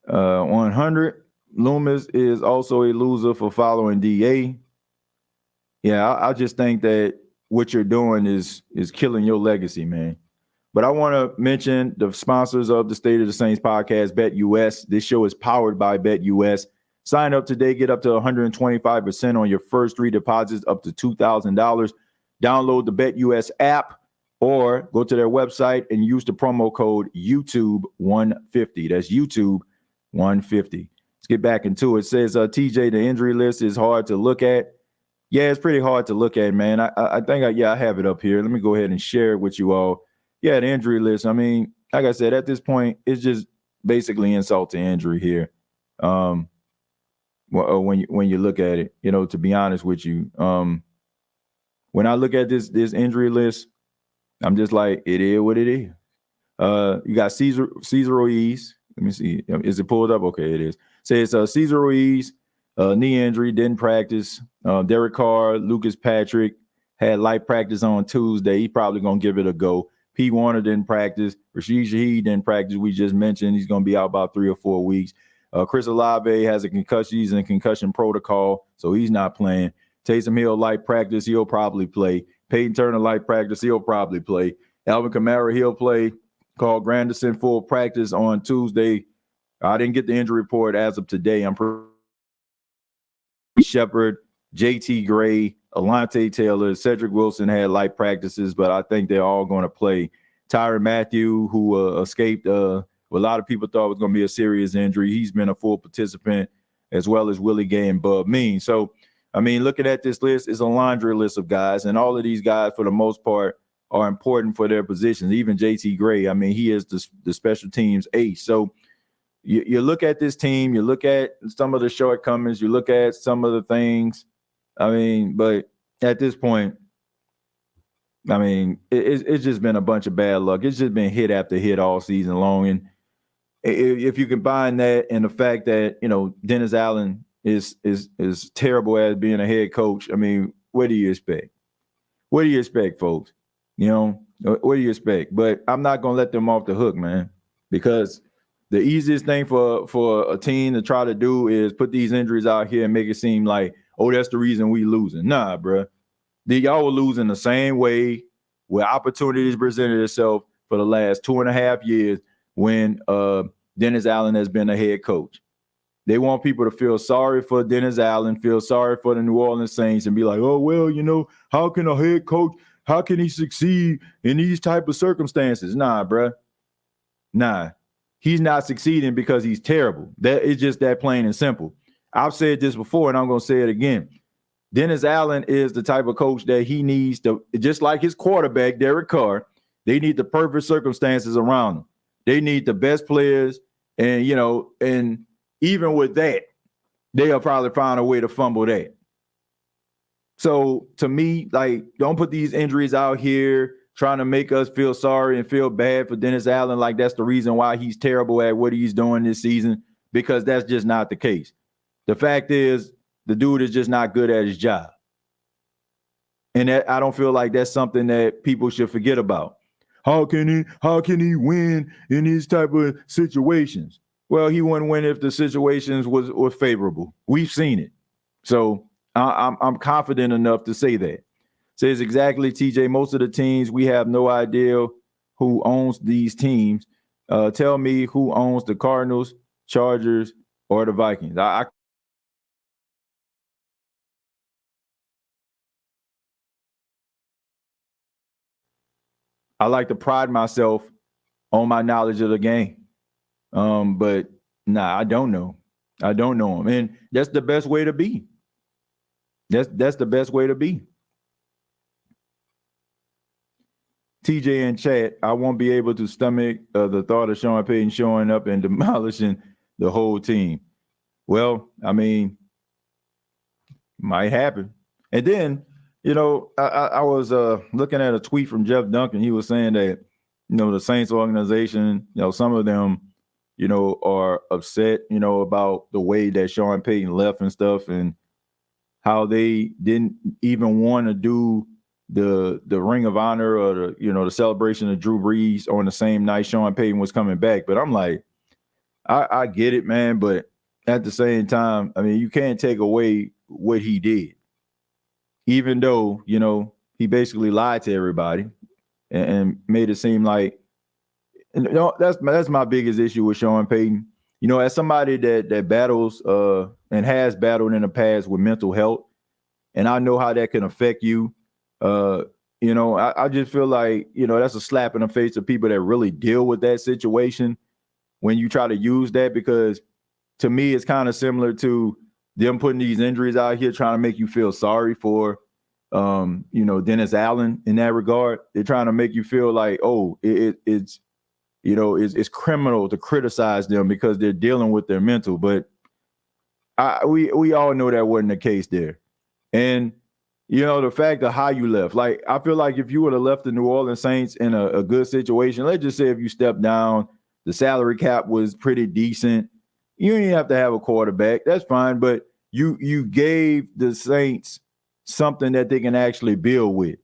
100, Loomis is also a loser for following DA. Yeah, I just think that what you're doing is killing your legacy, man. But I want to mention the sponsors of the State of the Saints podcast, BETUS. This show is powered by BETUS. Sign up today, get up to 125% on your first 3 deposits up to $2,000. Download the BETUS app or go to their website and use the promo code YouTube150. That's YouTube150. Let's get back into it. It says, TJ, the injury list is hard to look at. Yeah, it's pretty hard to look at, man. I think I have it up here. Let me go ahead and share it with you all. Yeah, the injury list. I mean, like I said, at this point, it's just basically insult to injury here. When you look at it, to be honest with you, when I look at this injury list, I'm just like, it is what it is. You got Cesar Ruiz. Let me see. Is it pulled up? Okay, it is. Says Cesar Ruiz, knee injury, didn't practice. Derek Carr, Lucas Patrick had light practice on Tuesday. He probably gonna give it a go. P. Warner didn't practice. Rashid Shaheed didn't practice. We just mentioned he's gonna be out about 3 or 4 weeks. Chris Olave has a concussion. He's in a concussion protocol, so he's not playing. Taysom Hill, light practice. He'll probably play. Peyton Turner, light practice. He'll probably play. Alvin Kamara, he'll play. Carl Granderson, full practice on Tuesday. I didn't get the injury report as of today. I'm pretty Shepard, JT Gray, Alante Taylor, Cedric Wilson had light practices, but I think they're all going to play. Tyrann Mathieu, who escaped what a lot of people thought was going to be a serious injury. He's been a full participant, as well as Willie Gay and Bub Mean. So, I mean, looking at this list, it's a laundry list of guys, and all of these guys, for the most part, are important for their positions. Even JT Gray, I mean, he is the special teams ace. So you look at this team, you look at some of the shortcomings, you look at some of the things. I mean, but at this point, I mean, it's just been a bunch of bad luck. It's just been hit after hit all season long. And if you combine that and the fact that, Dennis Allen is terrible at being a head coach, I mean, what do you expect? What do you expect, folks? What do you expect? But I'm not going to let them off the hook, man, because the easiest thing for a team to try to do is put these injuries out here and make it seem like, oh, that's the reason we losing. Nah, bro. Y'all were losing the same way where opportunities presented itself for the last 2.5 years when Dennis Allen has been a head coach. They want people to feel sorry for Dennis Allen, feel sorry for the New Orleans Saints, and be like, oh, well, how can a head coach, how can he succeed in these type of circumstances? Nah, bruh. Nah. He's not succeeding because he's terrible. That is just that plain and simple. I've said this before, and I'm going to say it again. Dennis Allen is the type of coach that he needs to, just like his quarterback, Derek Carr, they need the perfect circumstances around them. They need the best players, and, and even with that, they'll probably find a way to fumble that. So to me, like, don't put these injuries out here trying to make us feel sorry and feel bad for Dennis Allen. Like that's the reason why he's terrible at what he's doing this season, because that's just not the case. The fact is the dude is just not good at his job. And that, I don't feel like that's something that people should forget about. How can he win in these type of situations? Well, he wouldn't win if the situations were favorable. We've seen it. So I'm confident enough to say that. Says exactly, TJ, most of the teams, we have no idea who owns these teams. Tell me who owns the Cardinals, Chargers, or the Vikings. I like to pride myself on my knowledge of the game. But nah, I don't know. I don't know him. And that's the best way to be. That's the best way to be. TJ in chat, I won't be able to stomach the thought of Sean Payton showing up and demolishing the whole team. Well, I mean, might happen. And then, I was looking at a tweet from Jeff Duncan. He was saying that, the Saints organization, some of them, are upset, about the way that Sean Payton left and stuff, and how they didn't even want to do the Ring of Honor or the celebration of Drew Brees on the same night Sean Payton was coming back. But I'm like, I get it, man. But at the same time, I mean, you can't take away what he did, even though, he basically lied to everybody and made it seem like, that's my biggest issue with Sean Payton. As somebody that battles and has battled in the past with mental health, and I know how that can affect you. I just feel like, that's a slap in the face of people that really deal with that situation when you try to use that, because to me, it's kind of similar to them putting these injuries out here, trying to make you feel sorry for, Dennis Allen in that regard. They're trying to make you feel like, oh, it's criminal to criticize them because they're dealing with their mental. But we all know that wasn't the case there. And, the fact of how you left, like, I feel like if you would have left the New Orleans Saints in a good situation, let's just say if you stepped down, the salary cap was pretty decent. You didn't have to have a quarterback. That's fine. But you gave the Saints something that they can actually build with,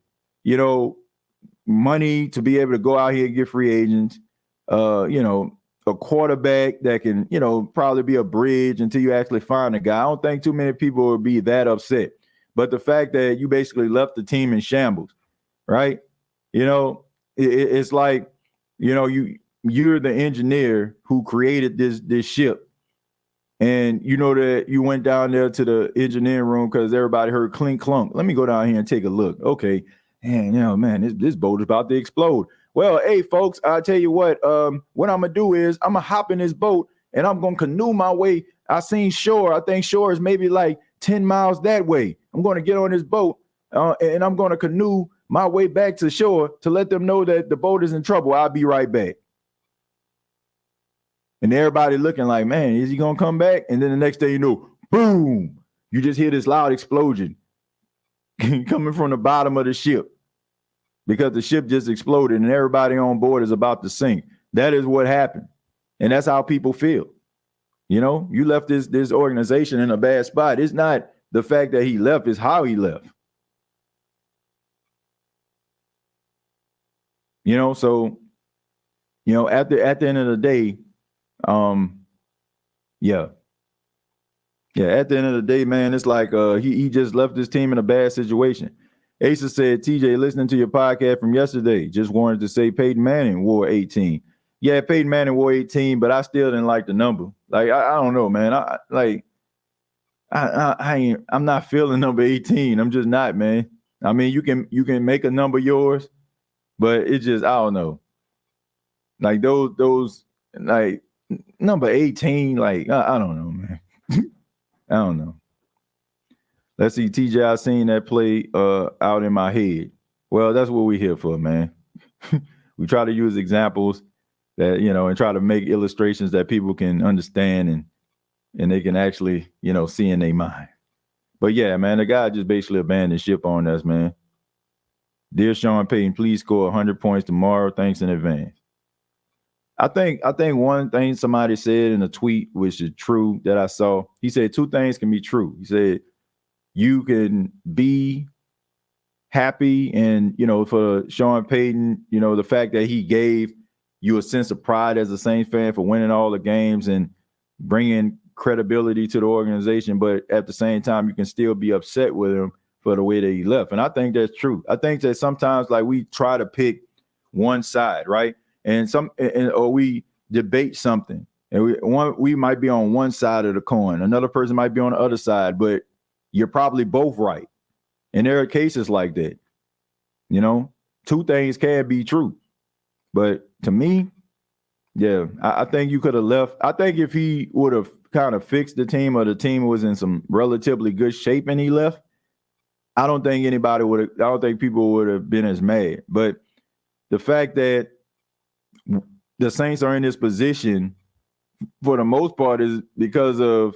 money to be able to go out here and get free agents, a quarterback that can, probably be a bridge until you actually find a guy. I don't think too many people would be that upset. But the fact that you basically left the team in shambles, right? It's like, you're the engineer who created this ship. And that you went down there to the engineering room because everybody heard clink clunk. Let me go down here and take a look. Okay. And this boat is about to explode. Well, hey, folks, I'll tell you what I'm going to do is I'm going to hop in this boat and I'm going to canoe my way. I seen shore. I think shore is maybe like 10 miles that way. I'm going to get on this boat and I'm going to canoe my way back to shore to let them know that the boat is in trouble. I'll be right back. And everybody looking like, man, is he going to come back? And then the next day, boom, you just hear this loud explosion coming from the bottom of the ship because the ship just exploded and everybody on board is about to sink. That is what happened. And that's how people feel. You left this organization in a bad spot. It's not the fact that he left, it's how he left. So, at the end of the day, Yeah. Yeah, at the end of the day, man, it's like he just left his team in a bad situation. Asa said, TJ, listening to your podcast from yesterday, just wanted to say Peyton Manning wore 18. Yeah, Peyton Manning wore 18, but I still didn't like the number. Like, I don't know, man. I'm not feeling number 18. I'm just not, man. I mean, you can make a number yours, but it just, I don't know. Like those like number 18, like I don't know, man. I don't know. Let's see, TJ, I seen that play out in my head. Well, that's what we're here for, man. We try to use examples that, and try to make illustrations that people can understand and they can actually, see in their mind. But yeah, man, the guy just basically abandoned ship on us, man. Dear Sean Payton, please score 100 points tomorrow. Thanks in advance. I think one thing somebody said in a tweet, which is true, that I saw, he said two things can be true. He said, you can be happy and, for Sean Payton, the fact that he gave you a sense of pride as a Saints fan for winning all the games and bringing credibility to the organization. But at the same time, you can still be upset with him for the way that he left. And I think that's true. I think that sometimes like we try to pick one side, right? Or we debate something and we might be on one side of the coin. Another person might be on the other side, but you're probably both right. And there are cases like that. Two things can be true. But to me, yeah, I think you could have left. I think if he would have kind of fixed the team or the team was in some relatively good shape and he left, I don't think people would have been as mad. But the fact that the Saints are in this position for the most part is because of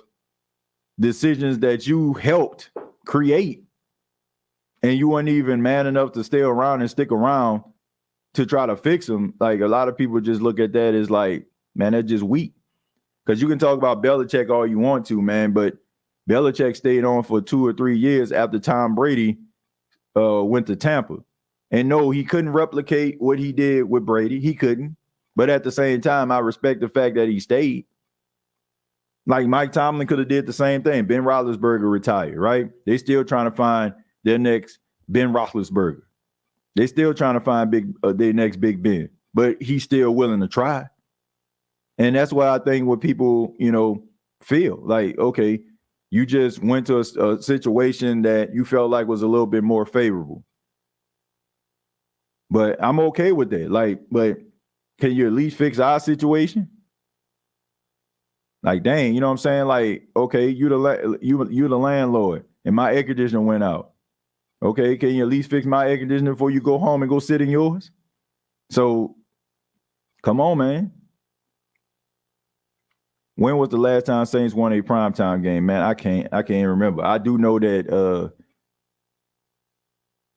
decisions that you helped create. And you weren't even man enough to stay around and stick around to try to fix them. Like a lot of people just look at that as like, man, that's just weak. Because you can talk about Belichick all you want to, man, but Belichick stayed on for 2 or 3 years after Tom Brady went to Tampa. And no, he couldn't replicate what he did with Brady. He couldn't. But at the same time, I respect the fact that he stayed. Like Mike Tomlin could have did the same thing. Ben Roethlisberger retired, right? They still trying to find their next Ben Roethlisberger. They still trying to find their next Big Ben. But he's still willing to try. And that's why I think what people, feel like, okay, you just went to a situation that you felt like was a little bit more favorable. But I'm okay with that. But can you at least fix our situation? Like, dang, you know what I'm saying? Like, okay, you the landlord, and my air conditioner went out. Okay, can you at least fix my air conditioner before you go home and go sit in yours? So, come on, man. When was the last time Saints won a primetime game? Man, I can't remember. I do know that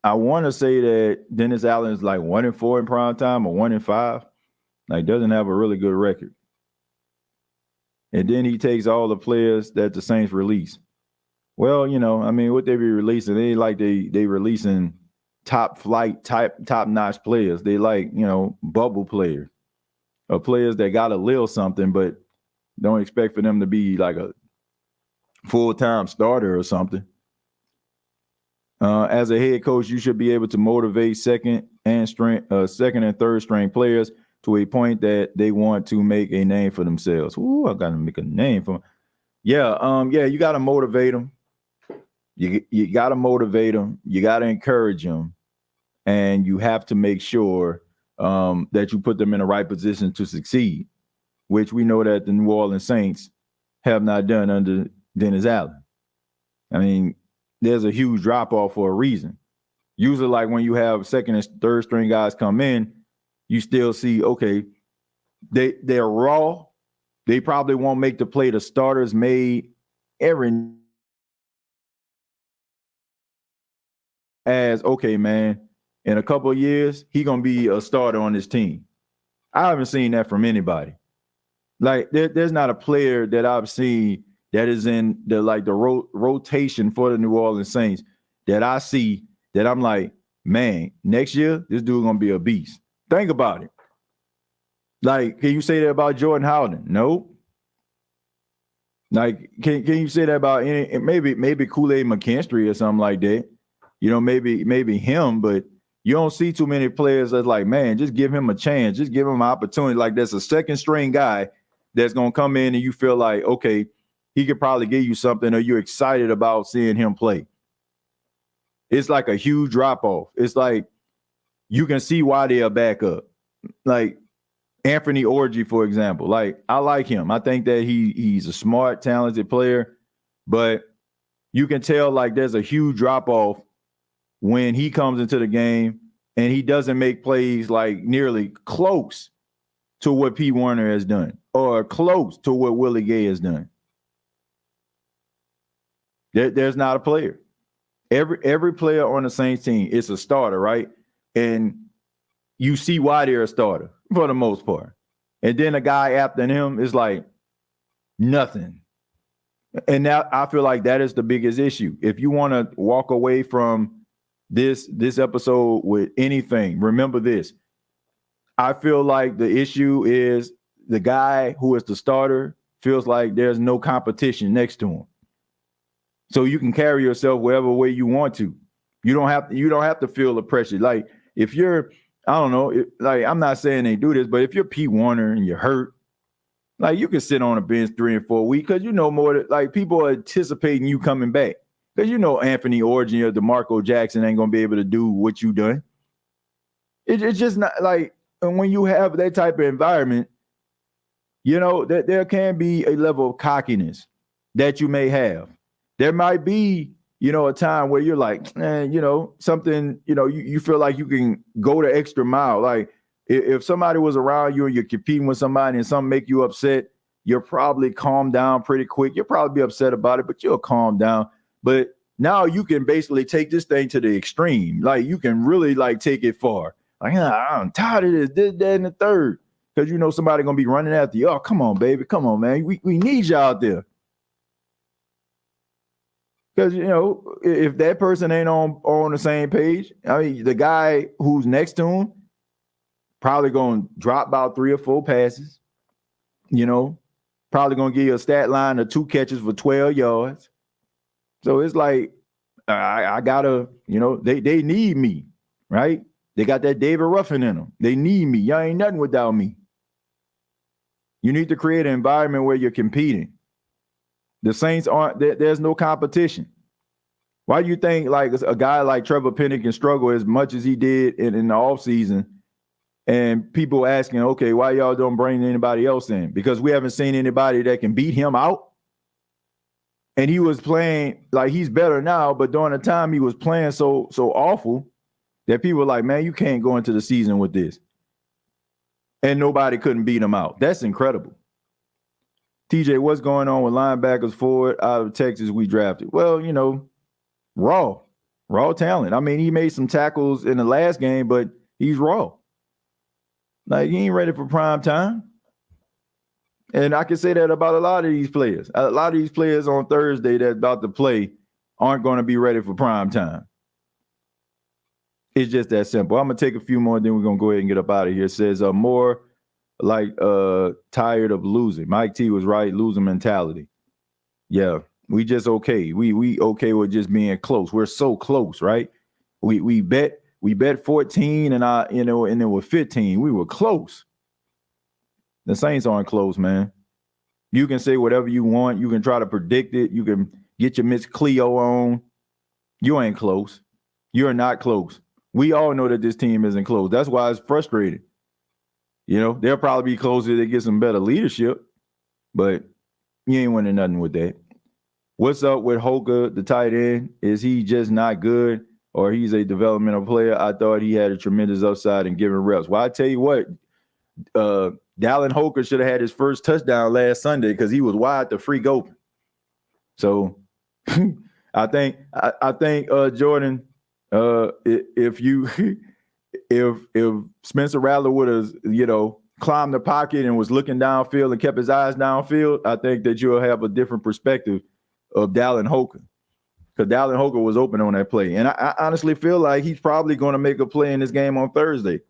I want to say that Dennis Allen is like 1-4 in primetime or 1-5. Like, doesn't have a really good record. And then he takes all the players that the Saints release. Well, what they be releasing, they like they releasing top notch players. They like, bubble players or players that got a little something, but don't expect for them to be like a full-time starter or something. As a head coach, you should be able to motivate second and third string players to a point that they want to make a name for themselves. Ooh, I got to make a name for them. Yeah, you got to motivate them. You got to motivate them. You got to encourage them. And you have to make sure that you put them in the right position to succeed, which we know that the New Orleans Saints have not done under Dennis Allen. I mean, there's a huge drop-off for a reason. Usually, like when you have second and third string guys come in, you still see, okay, they're raw. They probably won't make the play the starters made okay, man, in a couple of years, he's going to be a starter on this team. I haven't seen that from anybody. Like, there's not a player that I've seen that is in the rotation for the New Orleans Saints that I see that I'm like, man, next year, this dude going to be a beast. Think about it. Like, can you say that about Jordan Howden? No. Like, can you say that about any maybe Kool-Aid McKinstry or something like that? You know, maybe him, but you don't see too many players that's like, man, just give him a chance, just give him an opportunity. Like, there's a second string guy that's gonna come in and you feel like, okay, he could probably give you something, or you're excited about seeing him play. It's like a huge drop off. It's like you can see why they're back up. Like Anthony Orgy, for example. Like, I like him. I think that he's a smart, talented player, but you can tell like there's a huge drop off when he comes into the game and he doesn't make plays like nearly close to what P. Warner has done or close to what Willie Gay has done. There's not a player. Every player on the Saints team is a starter, right? And you see why they're a starter for the most part. And then a guy after him is like nothing. And now I feel like that is the biggest issue. If you want to walk away from this episode with anything, remember this. I feel like the issue is the guy who is the starter feels like there's no competition next to him. So you can carry yourself whatever way you want to. You don't have to feel the pressure. Like if you're, I don't know, like I'm not saying they do this, but if you're Pete Warner and you're hurt, like you can sit on a bench 3 and 4 weeks because you know more like people are anticipating you coming back. Because you know Anthony Orgy or DeMarco Jackson ain't gonna be able to do what you done. It's just not like, and when you have that type of environment, you know that there can be a level of cockiness that you may have. There might be, you know, a time where you're like, you know, something, you know, you feel like you can go the extra mile. Like if somebody was around you and you're competing with somebody and something make you upset, you'll probably calm down pretty quick. You'll probably be upset about it, but you'll calm down. But now you can basically take this thing to the extreme. Like you can really like take it far. Like, I'm tired of this, that, and the third. Because you know somebody gonna be running after you. Oh, come on, baby. Come on, man. We need you out there. Because, you know, if that person ain't on the same page, I mean, the guy who's next to him probably going to drop about 3 or 4 passes, you know, probably going to give you a stat line of 2 catches for 12 yards. So it's like, I got to, you know, they need me, right? They got that David Ruffin in them. They need me. Y'all ain't nothing without me. You need to create an environment where you're competing. The Saints aren't, there's no competition. Why do you think like a guy like Trevor Penny can struggle as much as he did in the offseason? And people asking, okay, why y'all don't bring anybody else in? Because we haven't seen anybody that can beat him out. And he was playing like he's better now, but during the time he was playing so awful that people were like, man, you can't go into the season with this. And nobody couldn't beat him out. That's incredible. TJ, what's going on with linebackers forward out of Texas we drafted? Well, you know, raw talent. I mean, he made some tackles in the last game, but he's raw. Like, he ain't ready for prime time. And I can say that about a lot of these players. A lot of these players on Thursday that's about to play aren't going to be ready for prime time. It's just that simple. I'm going to take a few more, then we're going to go ahead and get up out of here. It says more like tired of losing. Mike T was right, losing mentality. Yeah, we just okay. We okay with just being close. We're so close, right? We bet 14 and it was 15. We were close. The Saints aren't close, man. You can say whatever you want. You can try to predict it. You can get your Miss Cleo on. You ain't close. You're not close. We all know that this team isn't close. That's why it's frustrating. You know, they'll probably be closer if they get some better leadership, but you ain't winning nothing with that. What's up with Hoka, the tight end? Is he just not good or he's a developmental player? I thought he had a tremendous upside in giving reps. Well, I tell you what, Dallin Hoka should have had his first touchdown last Sunday because he was wide to freak open. So I think Jordan, if Spencer Rattler would have, you know, climbed the pocket and was looking downfield and kept his eyes downfield, I think that you'll have a different perspective of Dallin Hoka. Because Dallin Hoka was open on that play. And I honestly feel like he's probably going to make a play in this game on Thursday.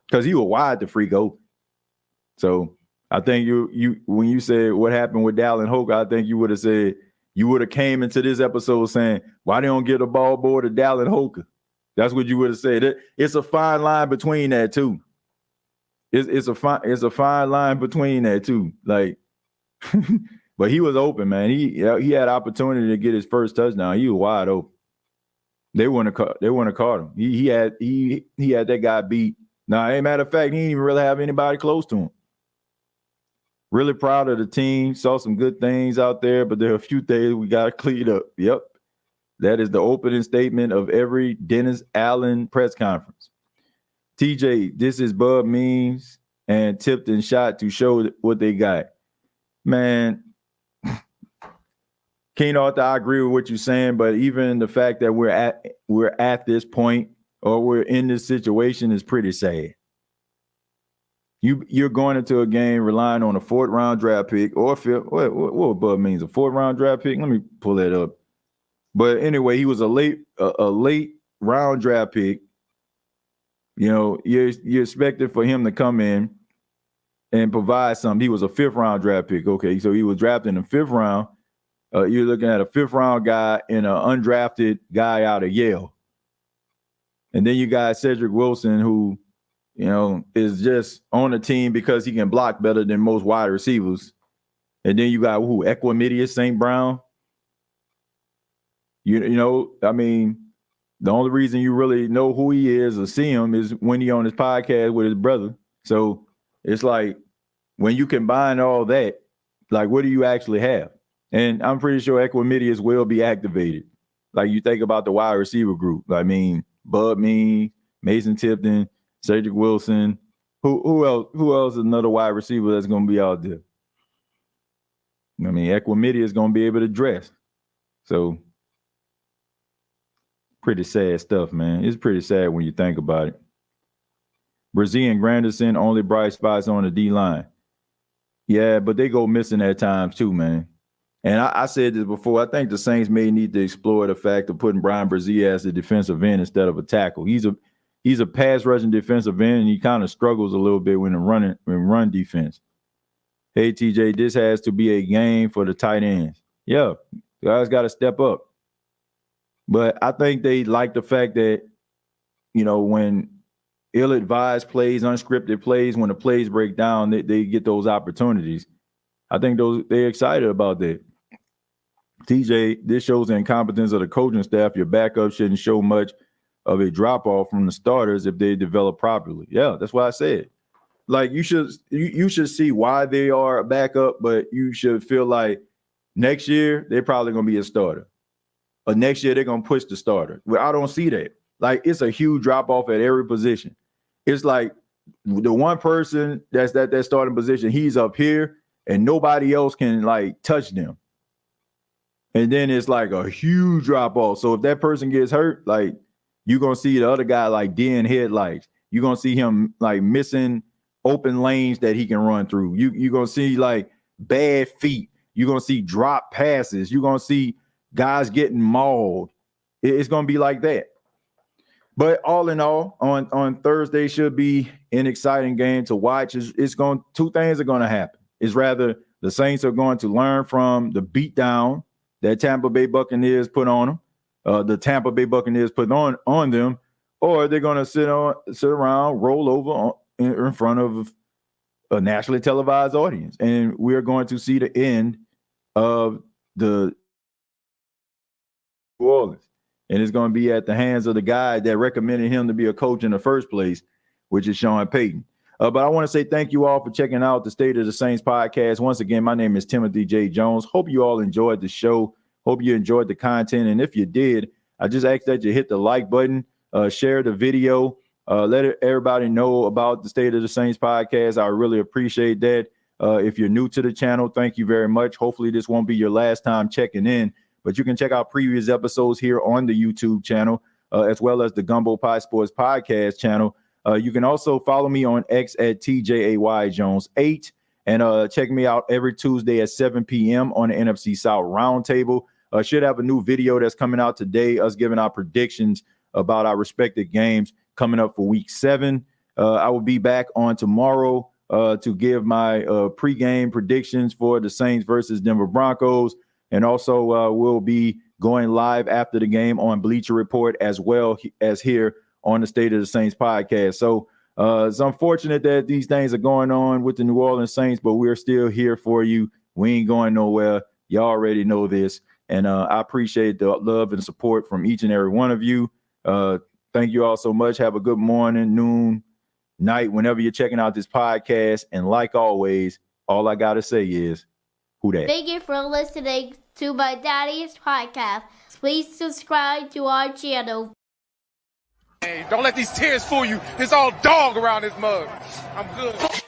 Because he was wide to freak open. So I think you when you said what happened with Dallin Hoker, I think you would have said you would have came into this episode saying, why they don't get a ball boy to Dallin Hoker? That's what you would have said. It's a fine line between that too. It's a fine line between that too. Like, but he was open, man. He had opportunity to get his first touchdown. He was wide open. They wouldn't have caught him. He had that guy beat. Now, as a matter of fact, he didn't even really have anybody close to him. Really proud of the team. Saw some good things out there, but there are a few things we got to clean up. Yep. That is the opening statement of every Dennis Allen press conference. TJ, this is Bub Means and tipped and shot to show what they got. Man, King Arthur, I agree with what you're saying, but even the fact that we're at this point or we're in this situation is pretty sad. You're going into a game relying on a 4th round draft pick or fifth. What Bub means, a 4th round draft pick? Let me pull that up. But anyway, he was a late round draft pick. You know, you're expected for him to come in and provide something. He was a 5th round draft pick. Okay, so he was drafted in the 5th round. You're looking at a 5th round guy and an undrafted guy out of Yale. And then you got Cedric Wilson, who, you know, is just on the team because he can block better than most wide receivers. And then you got Equimedius St. Brown. You know, I mean, the only reason you really know who he is or see him is when he on his podcast with his brother. So it's like when you combine all that, like what do you actually have? And I'm pretty sure Equimedius will be activated. Like you think about the wide receiver group. I mean, Bud Means, Mason Tipton, Cedric Wilson. Who else? Who else is another wide receiver that's going to be out there? I mean, Equimedius is going to be able to dress. So pretty sad stuff, man. It's pretty sad when you think about it. Brazil and Granderson, only bright spots on the D-line. Yeah, but they go missing at times too, man. And I said this before. I think the Saints may need to explore the fact of putting Brian Brzee as a defensive end instead of a tackle. He's a pass rushing defensive end, and he kind of struggles a little bit when run defense. Hey, TJ, this has to be a game for the tight ends. Yeah, guys got to step up. But I think they like the fact that, you know, when ill-advised plays, unscripted plays, when the plays break down, they get those opportunities. I think they're excited about that. TJ, this shows the incompetence of the coaching staff. Your backup shouldn't show much of a drop-off from the starters if they develop properly. Yeah, that's what I said. Like you should see why they are a backup, but you should feel like next year they're probably going to be a starter. Or next year they're going to push the starter. Well, I don't see that. Like it's a huge drop-off at every position. It's like the one person that's that starting position, he's up here and nobody else can like touch them. And then it's like a huge drop-off. So if that person gets hurt, like you're going to see the other guy like deer in headlights. You're going to see him like missing open lanes that he can run through. You're going to see like bad feet. You're going to see drop passes. You're going to see guys getting mauled. It's going to be like that. But all in all, on Thursday should be an exciting game to watch. Two things are going to happen. It's rather the Saints are going to learn from the beatdown that Tampa Bay Buccaneers put on them, the Tampa Bay Buccaneers put on them, or they're going to sit around, roll over in front of a nationally televised audience, and we're going to see the end of the New Orleans. And it's going to be at the hands of the guy that recommended him to be a coach in the first place, which is Sean Payton. But I want to say thank you all for checking out the State of the Saints podcast. Once again, my name is Timothy J. Jones. Hope you all enjoyed the show. Hope you enjoyed the content. And if you did, I just ask that you hit the like button, share the video, let everybody know about the State of the Saints podcast. I really appreciate that. If you're new to the channel, thank you very much. Hopefully this won't be your last time checking in, but you can check out previous episodes here on the YouTube channel, as well as the Gumbo Pie Sports podcast channel. You can also follow me on X at TJAYJones8 and check me out every Tuesday at 7 p.m. on the NFC South Roundtable. Should have a new video that's coming out today, us giving our predictions about our respective games coming up for week 7. I will be back on tomorrow to give my pregame predictions for the Saints versus Denver Broncos. And also we'll be going live after the game on Bleacher Report as well as here on the State of the Saints podcast. So it's unfortunate that these things are going on with the New Orleans Saints, but we're still here for you. We ain't going nowhere. Y'all already know this. And I appreciate the love and support from each and every one of you. Thank you all so much. Have a good morning, noon, night, whenever you're checking out this podcast. And like always, all I got to say is, who dat? Thank you for listening to my daddy's podcast. Please subscribe to our channel. Hey, don't let these tears fool you. It's all dog around this mug. I'm good.